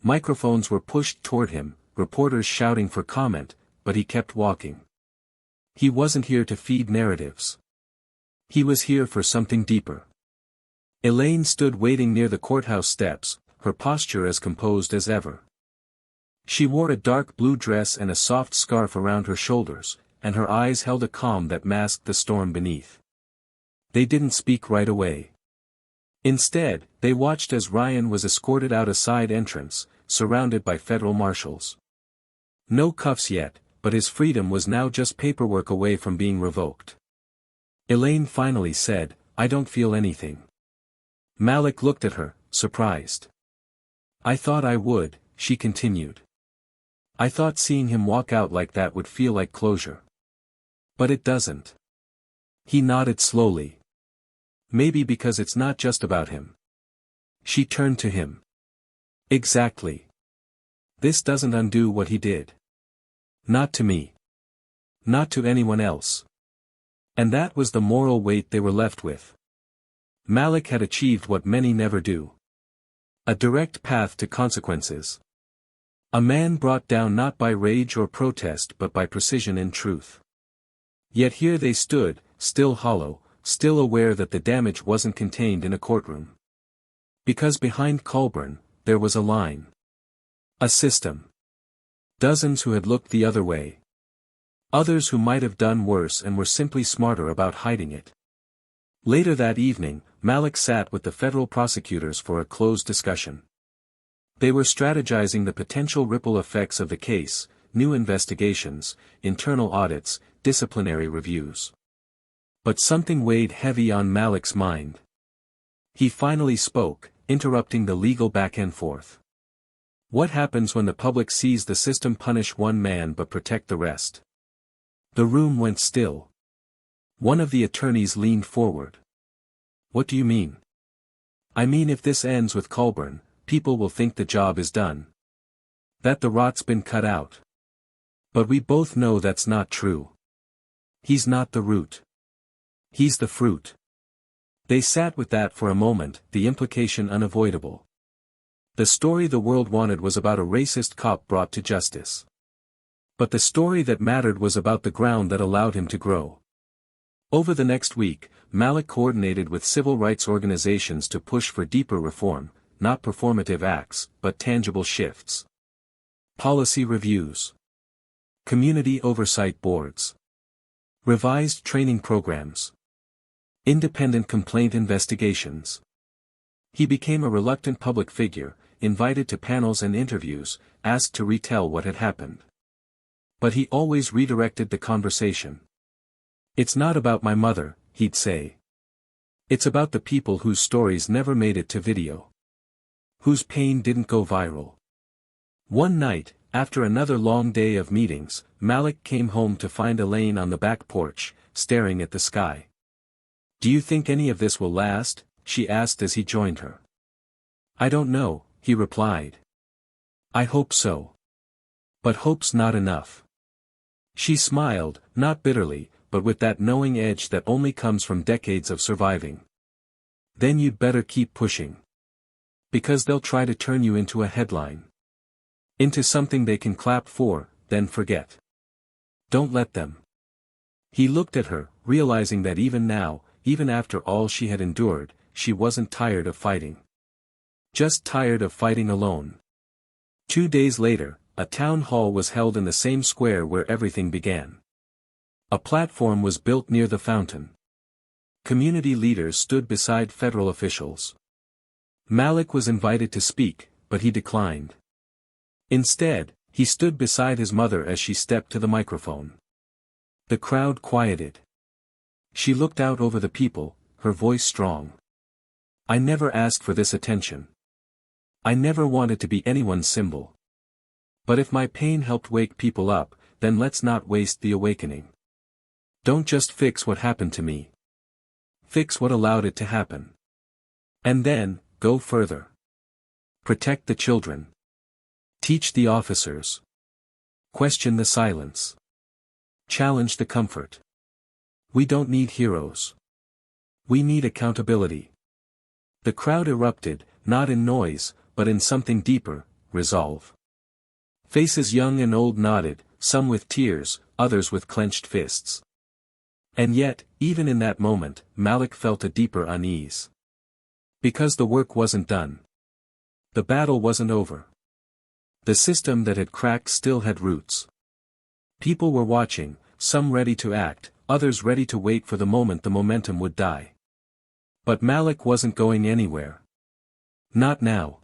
Speaker 1: Microphones were pushed toward him, reporters shouting for comment, but he kept walking. He wasn't here to feed narratives. He was here for something deeper. Elaine stood waiting near the courthouse steps, her posture as composed as ever. She wore a dark blue dress and a soft scarf around her shoulders, and her eyes held a calm that masked the storm beneath. They didn't speak right away. Instead, they watched as Ryan was escorted out a side entrance, surrounded by federal marshals. No cuffs yet, but his freedom was now just paperwork away from being revoked. Elaine finally said, "I don't feel anything." Malik looked at her, surprised. "I thought I would," she continued. "I thought seeing him walk out like that would feel like closure. But it doesn't." He nodded slowly. "Maybe because it's not just about him." She turned to him. "Exactly. This doesn't undo what he did. Not to me. Not to anyone else." And that was the moral weight they were left with. Malik had achieved what many never do. A direct path to consequences. A man brought down not by rage or protest but by precision and truth. Yet here they stood, still hollow, still aware that the damage wasn't contained in a courtroom. Because behind Colburn, there was a line. A system. Dozens who had looked the other way. Others who might have done worse and were simply smarter about hiding it. Later that evening, Malik sat with the federal prosecutors for a closed discussion. They were strategizing the potential ripple effects of the case, new investigations, internal audits, disciplinary reviews. But something weighed heavy on Malik's mind. He finally spoke, interrupting the legal back and forth. What happens when the public sees the system punish one man but protect the rest? The room went still. One of the attorneys leaned forward. What do you mean? I mean if this ends with Colburn, people will think the job is done. That the rot's been cut out. But we both know that's not true. He's not the root. He's the fruit. They sat with that for a moment, the implication unavoidable. The story the world wanted was about a racist cop brought to justice. But the story that mattered was about the ground that allowed him to grow. Over the next week, Malik coordinated with civil rights organizations to push for deeper reform, not performative acts, but tangible shifts. Policy reviews. Community oversight boards. Revised training programs. Independent complaint investigations. He became a reluctant public figure, invited to panels and interviews, asked to retell what had happened. But he always redirected the conversation. It's not about my mother, he'd say. It's about the people whose stories never made it to video. Whose pain didn't go viral. One night, after another long day of meetings, Malik came home to find Elaine on the back porch, staring at the sky. Do you think any of this will last? She asked as he joined her. I don't know, he replied. I hope so. But hope's not enough. She smiled, not bitterly, but with that knowing edge that only comes from decades of surviving. Then you'd better keep pushing. Because they'll try to turn you into a headline. Into something they can clap for, then forget. Don't let them. He looked at her, realizing that even now, even after all she had endured, she wasn't tired of fighting. Just tired of fighting alone. 2 days later, a town hall was held in the same square where everything began. A platform was built near the fountain. Community leaders stood beside federal officials. Malik was invited to speak, but he declined. Instead, he stood beside his mother as she stepped to the microphone. The crowd quieted. She looked out over the people, her voice strong. I never asked for this attention. I never wanted to be anyone's symbol. But if my pain helped wake people up, then let's not waste the awakening. Don't just fix what happened to me. Fix what allowed it to happen. And then, go further. Protect the children. Teach the officers. Question the silence. Challenge the comfort. We don't need heroes. We need accountability. The crowd erupted, not in noise, but in something deeper, resolve. Faces young and old nodded, some with tears, others with clenched fists. And yet, even in that moment, Malik felt a deeper unease. Because the work wasn't done. The battle wasn't over. The system that had cracked still had roots. People were watching, some ready to act, others ready to wait for the moment the momentum would die. But Malik wasn't going anywhere. Not now.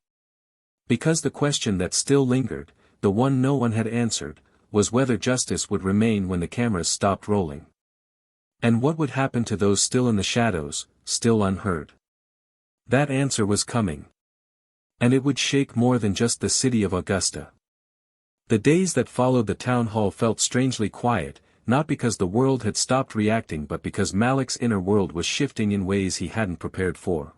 Speaker 1: Because the question that still lingered, the one no one had answered, was whether justice would remain when the cameras stopped rolling. And what would happen to those still in the shadows, still unheard? That answer was coming. And it would shake more than just the city of Augusta. The days that followed the town hall felt strangely quiet, not because the world had stopped reacting but because Malik's inner world was shifting in ways he hadn't prepared for.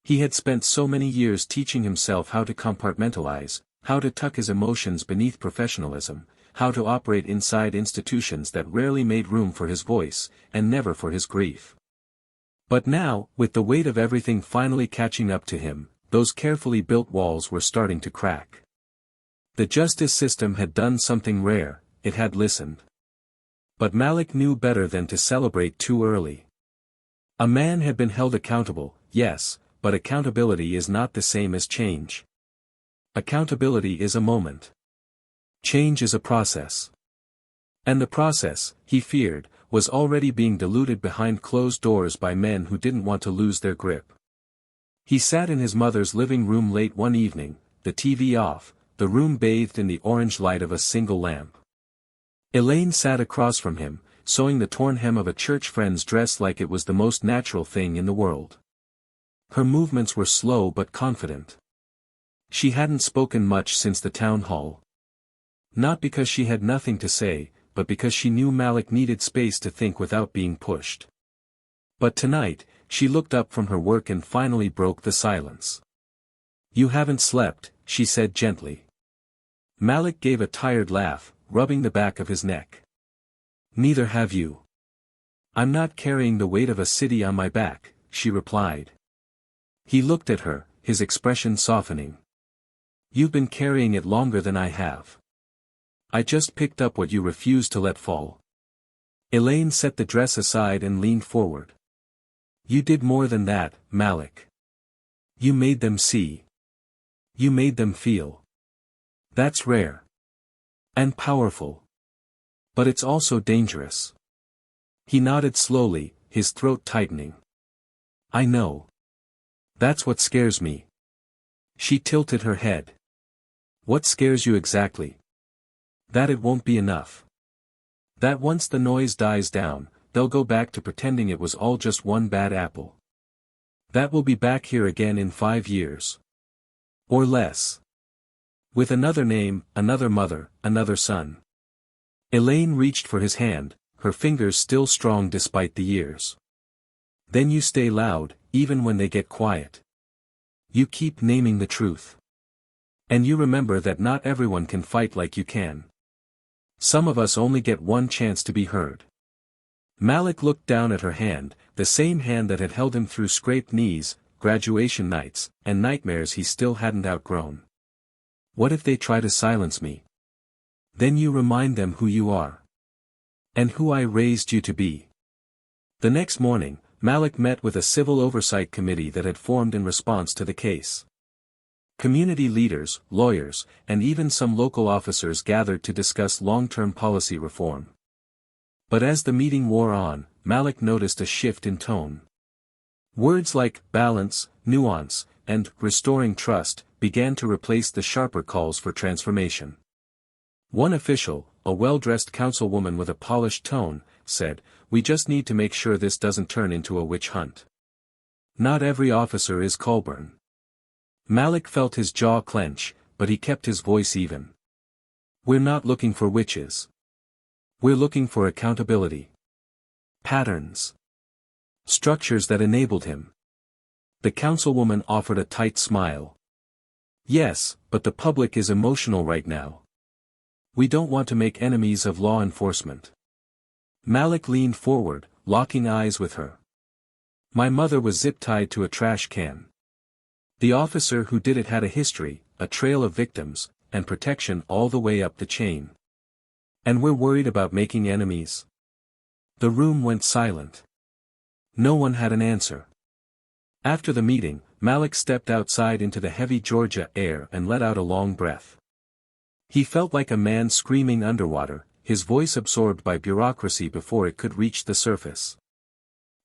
Speaker 1: He had spent so many years teaching himself how to compartmentalize, how to tuck his emotions beneath professionalism, how to operate inside institutions that rarely made room for his voice, and never for his grief. But now, with the weight of everything finally catching up to him, those carefully built walls were starting to crack. The justice system had done something rare, it had listened. But Malik knew better than to celebrate too early. A man had been held accountable, yes, but accountability is not the same as change. Accountability is a moment. Change is a process. And the process, he feared, was already being diluted behind closed doors by men who didn't want to lose their grip. He sat in his mother's living room late one evening, the TV off, the room bathed in the orange light of a single lamp. Elaine sat across from him, sewing the torn hem of a church friend's dress like it was the most natural thing in the world. Her movements were slow but confident. She hadn't spoken much since the town hall. Not because she had nothing to say, but because she knew Malik needed space to think without being pushed. But tonight, she looked up from her work and finally broke the silence. "You haven't slept," she said gently. Malik gave a tired laugh, rubbing the back of his neck. "Neither have you." "I'm not carrying the weight of a city on my back," she replied. He looked at her, his expression softening. "You've been carrying it longer than I have. I just picked up what you refused to let fall." Elaine set the dress aside and leaned forward. "You did more than that, Malik. You made them see. You made them feel. That's rare. And powerful. But it's also dangerous." He nodded slowly, his throat tightening. "I know. That's what scares me." She tilted her head. "What scares you exactly?" "That it won't be enough. That once the noise dies down, they'll go back to pretending it was all just one bad apple. That we'll be back here again in 5 years. Or less. With another name, another mother, another son." Elaine reached for his hand, her fingers still strong despite the years. "Then you stay loud, even when they get quiet. You keep naming the truth. And you remember that not everyone can fight like you can. Some of us only get one chance to be heard." Malik looked down at her hand, the same hand that had held him through scraped knees, graduation nights, and nightmares he still hadn't outgrown. "What if they try to silence me? Then you remind them who you are. And who I raised you to be." The next morning, Malik met with a civil oversight committee that had formed in response to the case. Community leaders, lawyers, and even some local officers gathered to discuss long-term policy reform. But as the meeting wore on, Malik noticed a shift in tone. Words like balance, nuance, and restoring trust began to replace the sharper calls for transformation. One official, a well-dressed councilwoman with a polished tone, said, "We just need to make sure this doesn't turn into a witch hunt. Not every officer is Colburn." Malik felt his jaw clench, but he kept his voice even. "We're not looking for witches. We're looking for accountability. Patterns. Structures that enabled him." The councilwoman offered a tight smile. "Yes, but the public is emotional right now. We don't want to make enemies of law enforcement." Malik leaned forward, locking eyes with her. "My mother was zip-tied to a trash can. The officer who did it had a history, a trail of victims, and protection all the way up the chain. And we're worried about making enemies." The room went silent. No one had an answer. After the meeting, Malik stepped outside into the heavy Georgia air and let out a long breath. He felt like a man screaming underwater, his voice absorbed by bureaucracy before it could reach the surface.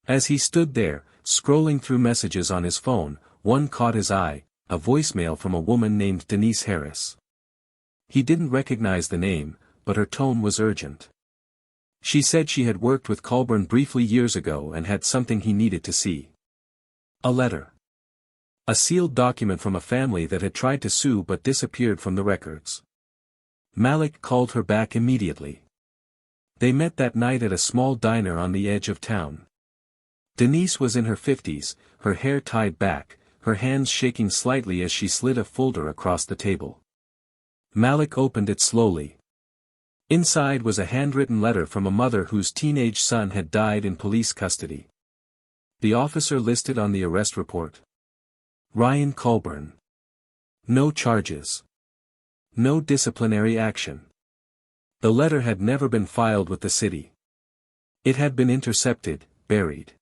Speaker 1: As he stood there, scrolling through messages on his phone, one caught his eye, a voicemail from a woman named Denise Harris. He didn't recognize the name, but her tone was urgent. She said she had worked with Colburn briefly years ago and had something he needed to see. A letter. A sealed document from a family that had tried to sue but disappeared from the records. Malik called her back immediately. They met that night at a small diner on the edge of town. Denise was in her 50s, her hair tied back, her hands shaking slightly as she slid a folder across the table. Malik opened it slowly. Inside was a handwritten letter from a mother whose teenage son had died in police custody. The officer listed on the arrest report. Ryan Colburn. No charges. No disciplinary action. The letter had never been filed with the city. It had been intercepted, buried.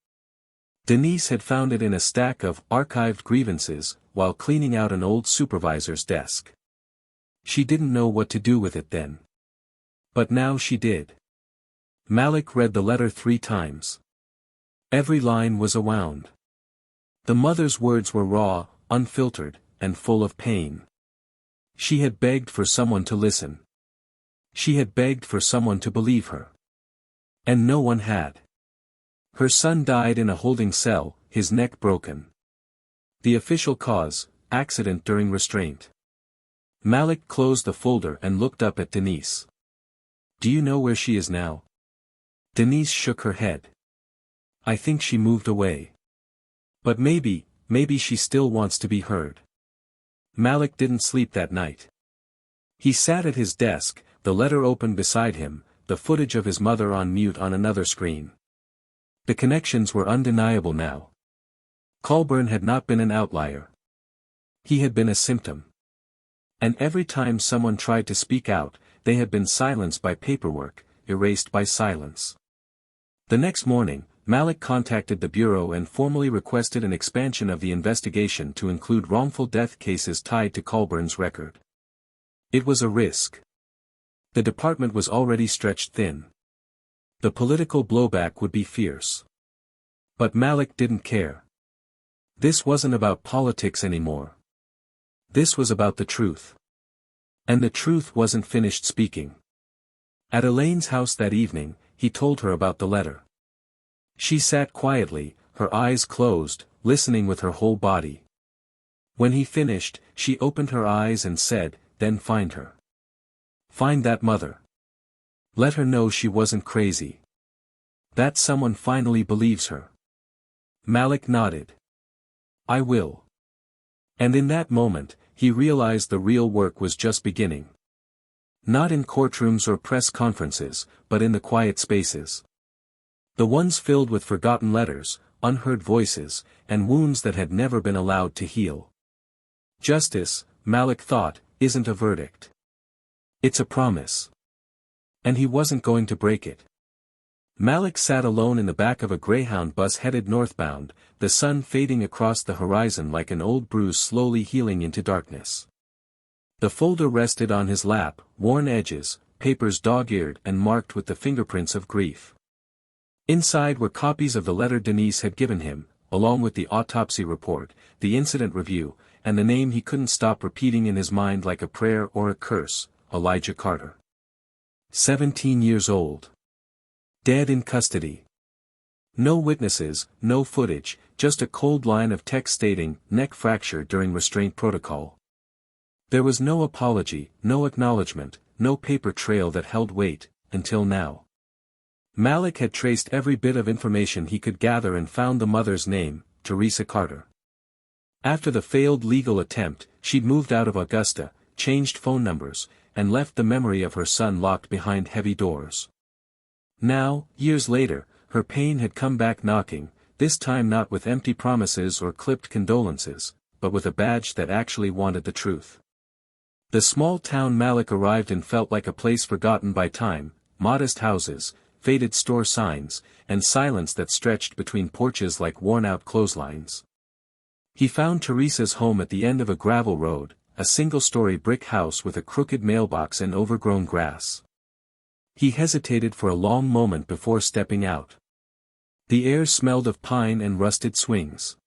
Speaker 1: Denise had found it in a stack of archived grievances while cleaning out an old supervisor's desk. She didn't know what to do with it then. But now she did. Malik read the letter 3 times. Every line was a wound. The mother's words were raw, unfiltered, and full of pain. She had begged for someone to listen. She had begged for someone to believe her. And no one had. Her son died in a holding cell, his neck broken. The official cause, accident during restraint. Malik closed the folder and looked up at Denise. Do you know where she is now? Denise shook her head. I think she moved away. But maybe she still wants to be heard. Malik didn't sleep that night. He sat at his desk, the letter open beside him, the footage of his mother on mute on another screen. The connections were undeniable now. Colburn had not been an outlier. He had been a symptom. And every time someone tried to speak out, they had been silenced by paperwork, erased by silence. The next morning, Malik contacted the Bureau and formally requested an expansion of the investigation to include wrongful death cases tied to Colburn's record. It was a risk. The department was already stretched thin. The political blowback would be fierce. But Malik didn't care. This wasn't about politics anymore. This was about the truth. And the truth wasn't finished speaking. At Elaine's house that evening, he told her about the letter. She sat quietly, her eyes closed, listening with her whole body. When he finished, she opened her eyes and said, "Then find her. Find that mother. Let her know she wasn't crazy. That someone finally believes her." Malik nodded. "I will." And in that moment, he realized the real work was just beginning. Not in courtrooms or press conferences, but in the quiet spaces. The ones filled with forgotten letters, unheard voices, and wounds that had never been allowed to heal. Justice, Malik thought, isn't a verdict. It's a promise. And he wasn't going to break it. Malik sat alone in the back of a Greyhound bus headed northbound, the sun fading across the horizon like an old bruise slowly healing into darkness. The folder rested on his lap, worn edges, papers dog-eared and marked with the fingerprints of grief. Inside were copies of the letter Denise had given him, along with the autopsy report, the incident review, and the name he couldn't stop repeating in his mind like a prayer or a curse, Elijah Carter. 17 years old. Dead in custody. No witnesses, no footage, just a cold line of text stating, neck fracture during restraint protocol. There was no apology, no acknowledgement, no paper trail that held weight, until now. Malik had traced every bit of information he could gather and found the mother's name, Teresa Carter. After the failed legal attempt, she'd moved out of Augusta, changed phone numbers, and left the memory of her son locked behind heavy doors. Now, years later, her pain had come back knocking, this time not with empty promises or clipped condolences, but with a badge that actually wanted the truth. The small town Malik arrived in felt like a place forgotten by time, modest houses, faded store signs, and silence that stretched between porches like worn-out clotheslines. He found Teresa's home at the end of a gravel road, a single-story brick house with a crooked mailbox and overgrown grass. He hesitated for a long moment before stepping out. The air smelled of pine and rusted swings.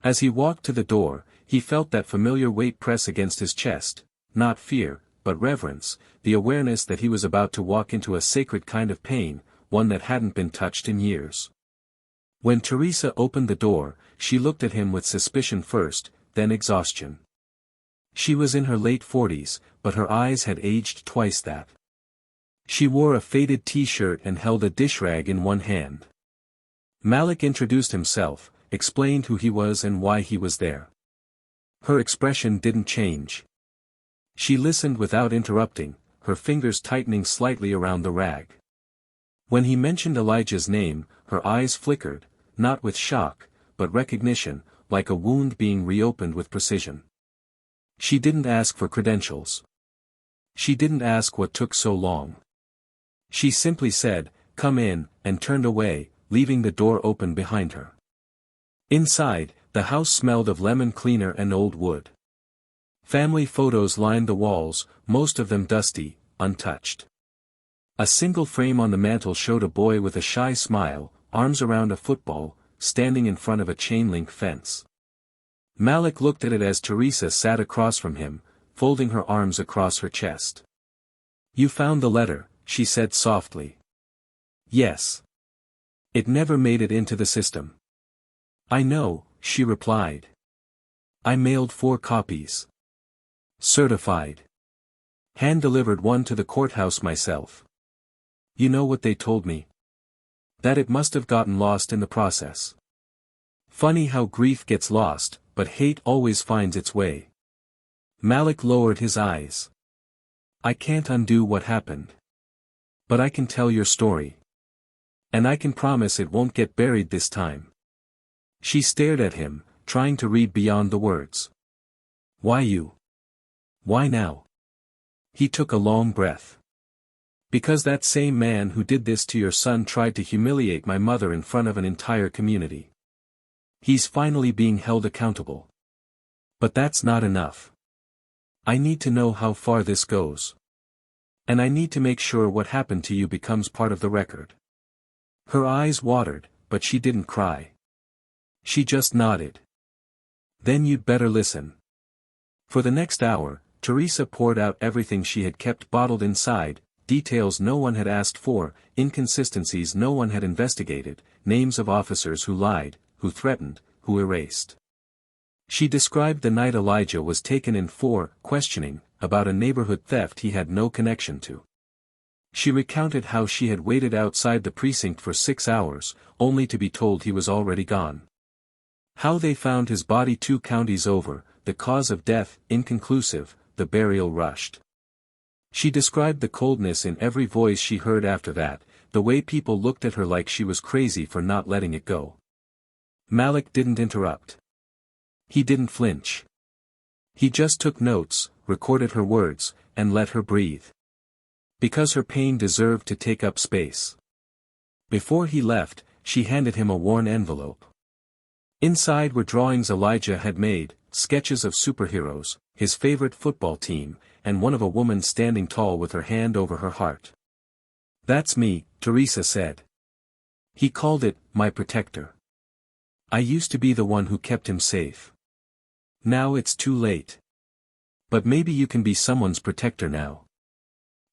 Speaker 1: As he walked to the door, he felt that familiar weight press against his chest, not fear, but reverence, the awareness that he was about to walk into a sacred kind of pain, one that hadn't been touched in years. When Teresa opened the door, she looked at him with suspicion first, then exhaustion. She was in her late 40s, but her eyes had aged twice that. She wore a faded t-shirt and held a dish rag in one hand. Malik introduced himself, explained who he was and why he was there. Her expression didn't change. She listened without interrupting, her fingers tightening slightly around the rag. When he mentioned Elijah's name, her eyes flickered, not with shock, but recognition, like a wound being reopened with precision. She didn't ask for credentials. She didn't ask what took so long. She simply said, "Come in," and turned away, leaving the door open behind her. Inside, the house smelled of lemon cleaner and old wood. Family photos lined the walls, most of them dusty, untouched. A single frame on the mantel showed a boy with a shy smile, arms around a football, standing in front of a chain-link fence. Malik looked at it as Teresa sat across from him, folding her arms across her chest. "You found the letter," she said softly. "Yes. It never made it into the system." "I know," she replied. "I mailed 4 copies. Certified. Hand-delivered one to the courthouse myself. You know what they told me? That it must have gotten lost in the process. Funny how grief gets lost, but hate always finds its way." Malik lowered his eyes. "I can't undo what happened. But I can tell your story. And I can promise it won't get buried this time." She stared at him, trying to read beyond the words. "Why you? Why now?" He took a long breath. "Because that same man who did this to your son tried to humiliate my mother in front of an entire community. He's finally being held accountable. But that's not enough. I need to know how far this goes. And I need to make sure what happened to you becomes part of the record." Her eyes watered, but she didn't cry. She just nodded. "Then you'd better listen." For the next hour, Teresa poured out everything she had kept bottled inside, details no one had asked for, inconsistencies no one had investigated, names of officers who lied, who threatened, who erased. She described the night Elijah was taken in for questioning, about a neighborhood theft he had no connection to. She recounted how she had waited outside the precinct for 6 hours, only to be told he was already gone. How they found his body 2 counties over, the cause of death inconclusive, the burial rushed. She described the coldness in every voice she heard after that, the way people looked at her like she was crazy for not letting it go. Malik didn't interrupt. He didn't flinch. He just took notes, recorded her words, and let her breathe. Because her pain deserved to take up space. Before he left, she handed him a worn envelope. Inside were drawings Elijah had made, sketches of superheroes, his favorite football team, and one of a woman standing tall with her hand over her heart. "That's me," Teresa said. He called it, "my protector. I used to be the one who kept him safe. Now it's too late. But maybe you can be someone's protector now."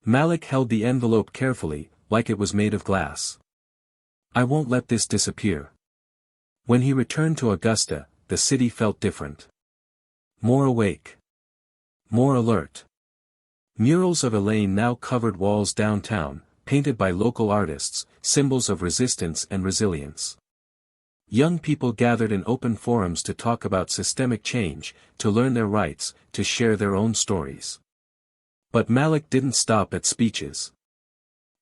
Speaker 1: Malik held the envelope carefully, like it was made of glass. "I won't let this disappear." When he returned to Augusta, the city felt different. More awake. More alert. Murals of Elaine now covered walls downtown, painted by local artists, symbols of resistance and resilience. Young people gathered in open forums to talk about systemic change, to learn their rights, to share their own stories. But Malik didn't stop at speeches.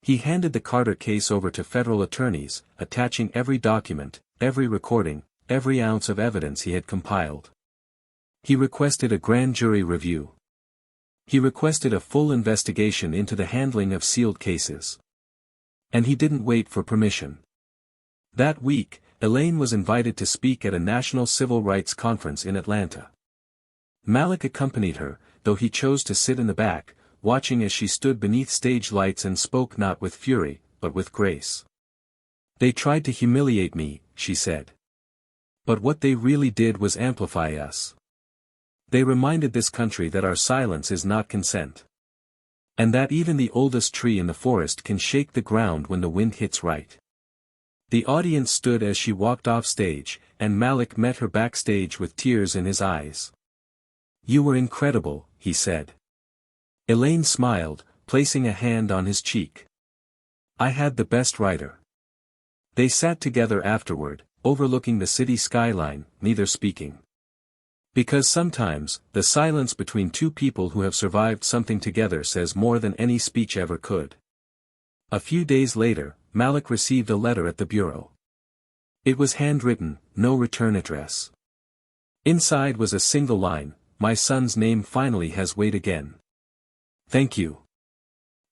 Speaker 1: He handed the Carter case over to federal attorneys, attaching every document, every recording, every ounce of evidence he had compiled. He requested a grand jury review. He requested a full investigation into the handling of sealed cases. And he didn't wait for permission. That week, Elaine was invited to speak at a national civil rights conference in Atlanta. Malik accompanied her, though he chose to sit in the back, watching as she stood beneath stage lights and spoke not with fury, but with grace. "They tried to humiliate me," she said. "But what they really did was amplify us. They reminded this country that our silence is not consent. And that even the oldest tree in the forest can shake the ground when the wind hits right." The audience stood as she walked off stage, and Malik met her backstage with tears in his eyes. "You were incredible," he said. Elaine smiled, placing a hand on his cheek. "I had the best writer." They sat together afterward, overlooking the city skyline, neither speaking. Because sometimes, the silence between two people who have survived something together says more than any speech ever could. A few days later, Malik received a letter at the bureau. It was handwritten, no return address. Inside was a single line, "My son's name finally has weight again. Thank you."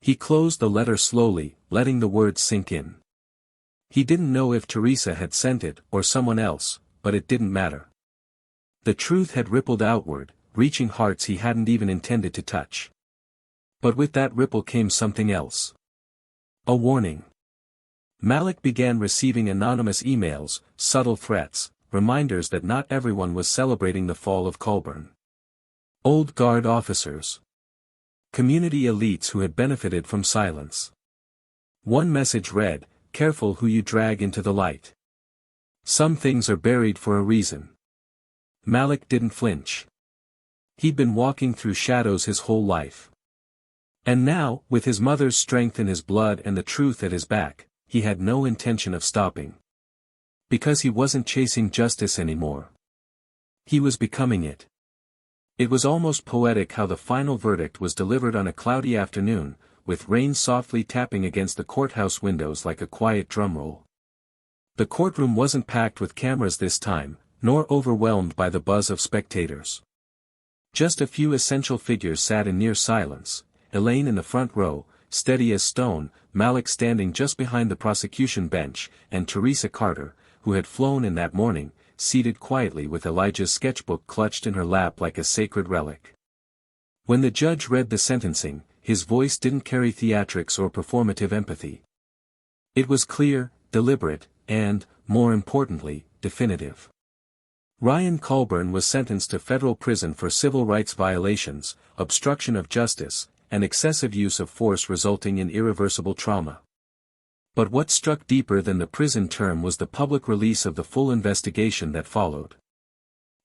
Speaker 1: He closed the letter slowly, letting the words sink in. He didn't know if Teresa had sent it or someone else, but it didn't matter. The truth had rippled outward, reaching hearts he hadn't even intended to touch. But with that ripple came something else. A warning. Malik began receiving anonymous emails, subtle threats, reminders that not everyone was celebrating the fall of Colburn. Old guard officers. Community elites who had benefited from silence. One message read, "Careful who you drag into the light. Some things are buried for a reason." Malik didn't flinch. He'd been walking through shadows his whole life. And now, with his mother's strength in his blood and the truth at his back, he had no intention of stopping. Because he wasn't chasing justice anymore. He was becoming it. It was almost poetic how the final verdict was delivered on a cloudy afternoon, with rain softly tapping against the courthouse windows like a quiet drumroll. The courtroom wasn't packed with cameras this time, nor overwhelmed by the buzz of spectators. Just a few essential figures sat in near silence, Elaine in the front row, steady as stone, Malik standing just behind the prosecution bench, and Teresa Carter, who had flown in that morning, seated quietly with Elijah's sketchbook clutched in her lap like a sacred relic. When the judge read the sentencing, his voice didn't carry theatrics or performative empathy. It was clear, deliberate, and, more importantly, definitive. Ryan Colburn was sentenced to federal prison for civil rights violations, obstruction of justice, and excessive use of force resulting in irreversible trauma. But what struck deeper than the prison term was the public release of the full investigation that followed.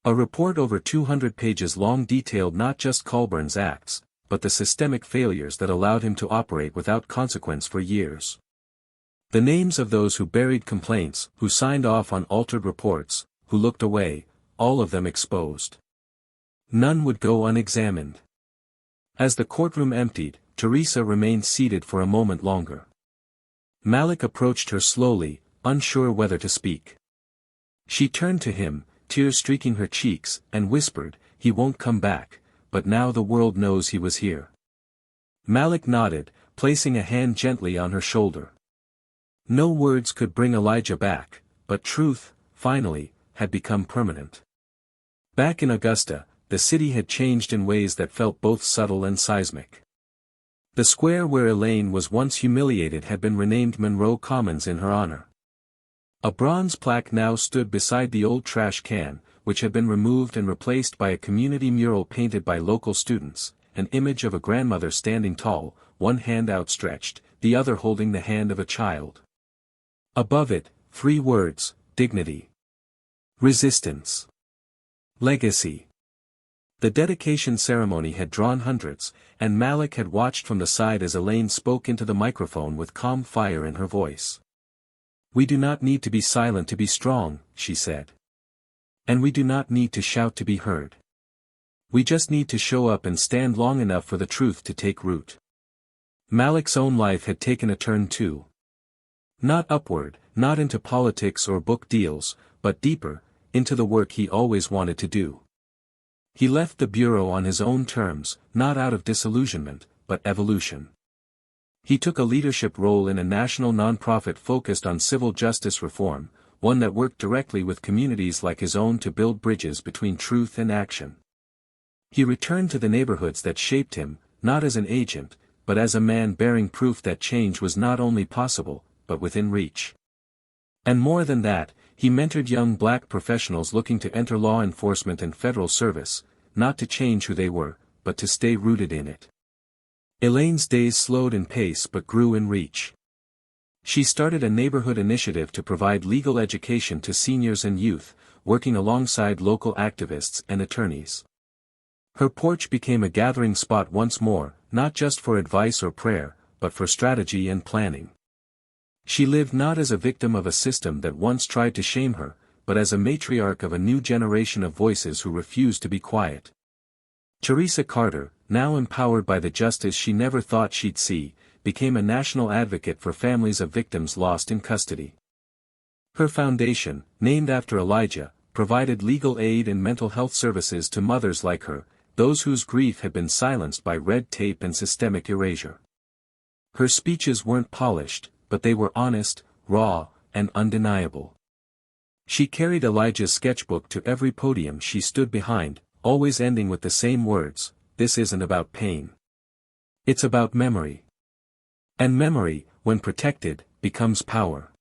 Speaker 1: A report over 200 pages long detailed not just Colburn's acts, but the systemic failures that allowed him to operate without consequence for years. The names of those who buried complaints, who signed off on altered reports, who looked away, all of them exposed. None would go unexamined. As the courtroom emptied, Teresa remained seated for a moment longer. Malik approached her slowly, unsure whether to speak. She turned to him, tears streaking her cheeks, and whispered, "He won't come back, but now the world knows he was here." Malik nodded, placing a hand gently on her shoulder. No words could bring Elijah back, but truth, finally, had become permanent. Back in Augusta, the city had changed in ways that felt both subtle and seismic. The square where Elaine was once humiliated had been renamed Monroe Commons in her honor. A bronze plaque now stood beside the old trash can, which had been removed and replaced by a community mural painted by local students, an image of a grandmother standing tall, one hand outstretched, the other holding the hand of a child. Above it, 3 words, dignity. Resistance. Legacy. The dedication ceremony had drawn hundreds, and Malik had watched from the side as Elaine spoke into the microphone with calm fire in her voice. "We do not need to be silent to be strong," she said. "And we do not need to shout to be heard. We just need to show up and stand long enough for the truth to take root." Malik's own life had taken a turn too. Not upward, not into politics or book deals, but deeper, into the work he always wanted to do. He left the bureau on his own terms, not out of disillusionment, but evolution. He took a leadership role in a national nonprofit focused on civil justice reform, one that worked directly with communities like his own to build bridges between truth and action. He returned to the neighborhoods that shaped him, not as an agent, but as a man bearing proof that change was not only possible, but within reach. And more than that, he mentored young black professionals looking to enter law enforcement and federal service, not to change who they were, but to stay rooted in it. Elaine's days slowed in pace but grew in reach. She started a neighborhood initiative to provide legal education to seniors and youth, working alongside local activists and attorneys. Her porch became a gathering spot once more, not just for advice or prayer, but for strategy and planning. She lived not as a victim of a system that once tried to shame her, but as a matriarch of a new generation of voices who refused to be quiet. Teresa Carter, now empowered by the justice she never thought she'd see, became a national advocate for families of victims lost in custody. Her foundation, named after Elijah, provided legal aid and mental health services to mothers like her, those whose grief had been silenced by red tape and systemic erasure. Her speeches weren't polished, but they were honest, raw, and undeniable. She carried Elijah's sketchbook to every podium she stood behind, always ending with the same words, "This isn't about pain. It's about memory. And memory, when protected, becomes power."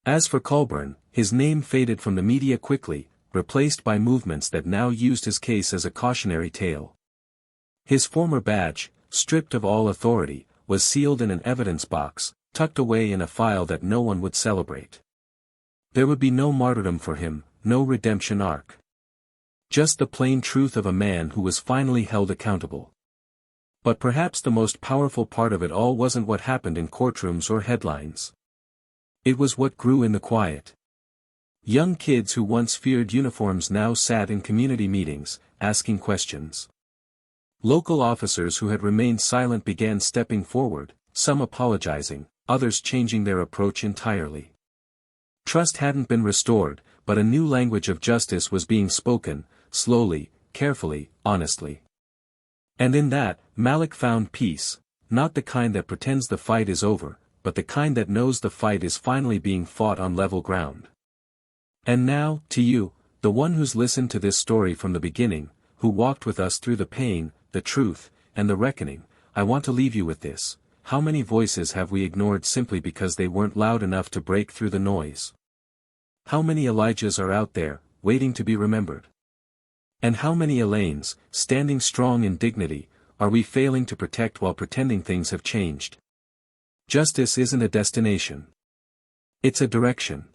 Speaker 1: As for Colburn, his name faded from the media quickly, replaced by movements that now used his case as a cautionary tale. His former badge, stripped of all authority, was sealed in an evidence box, tucked away in a file that no one would celebrate. There would be no martyrdom for him, no redemption arc. Just the plain truth of a man who was finally held accountable. But perhaps the most powerful part of it all wasn't what happened in courtrooms or headlines. It was what grew in the quiet. Young kids who once feared uniforms now sat in community meetings, asking questions. Local officers who had remained silent began stepping forward, some apologizing, others changing their approach entirely. Trust hadn't been restored, but a new language of justice was being spoken, slowly, carefully, honestly. And in that, Malik found peace, not the kind that pretends the fight is over, but the kind that knows the fight is finally being fought on level ground. And now, to you, the one who's listened to this story from the beginning, who walked with us through the pain, the truth, and the reckoning, I want to leave you with this: how many voices have we ignored simply because they weren't loud enough to break through the noise? How many Elijahs are out there, waiting to be remembered? And how many Elaines, standing strong in dignity, are we failing to protect while pretending things have changed? Justice isn't a destination. It's a direction.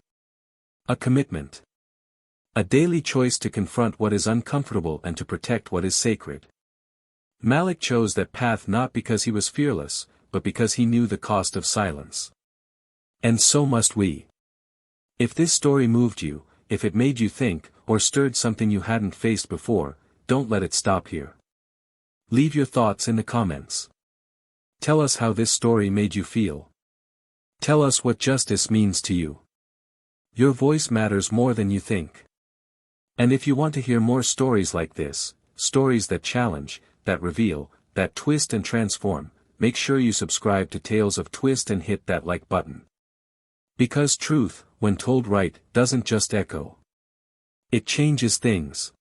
Speaker 1: A commitment. A daily choice to confront what is uncomfortable and to protect what is sacred. Malik chose that path not because he was fearless, but because he knew the cost of silence. And so must we. If this story moved you, if it made you think, or stirred something you hadn't faced before, don't let it stop here. Leave your thoughts in the comments. Tell us how this story made you feel. Tell us what justice means to you. Your voice matters more than you think. And if you want to hear more stories like this, stories that challenge, that reveal, that twist and transform, make sure you subscribe to Tales of Twist and hit that like button. Because truth, when told right, doesn't just echo. It changes things.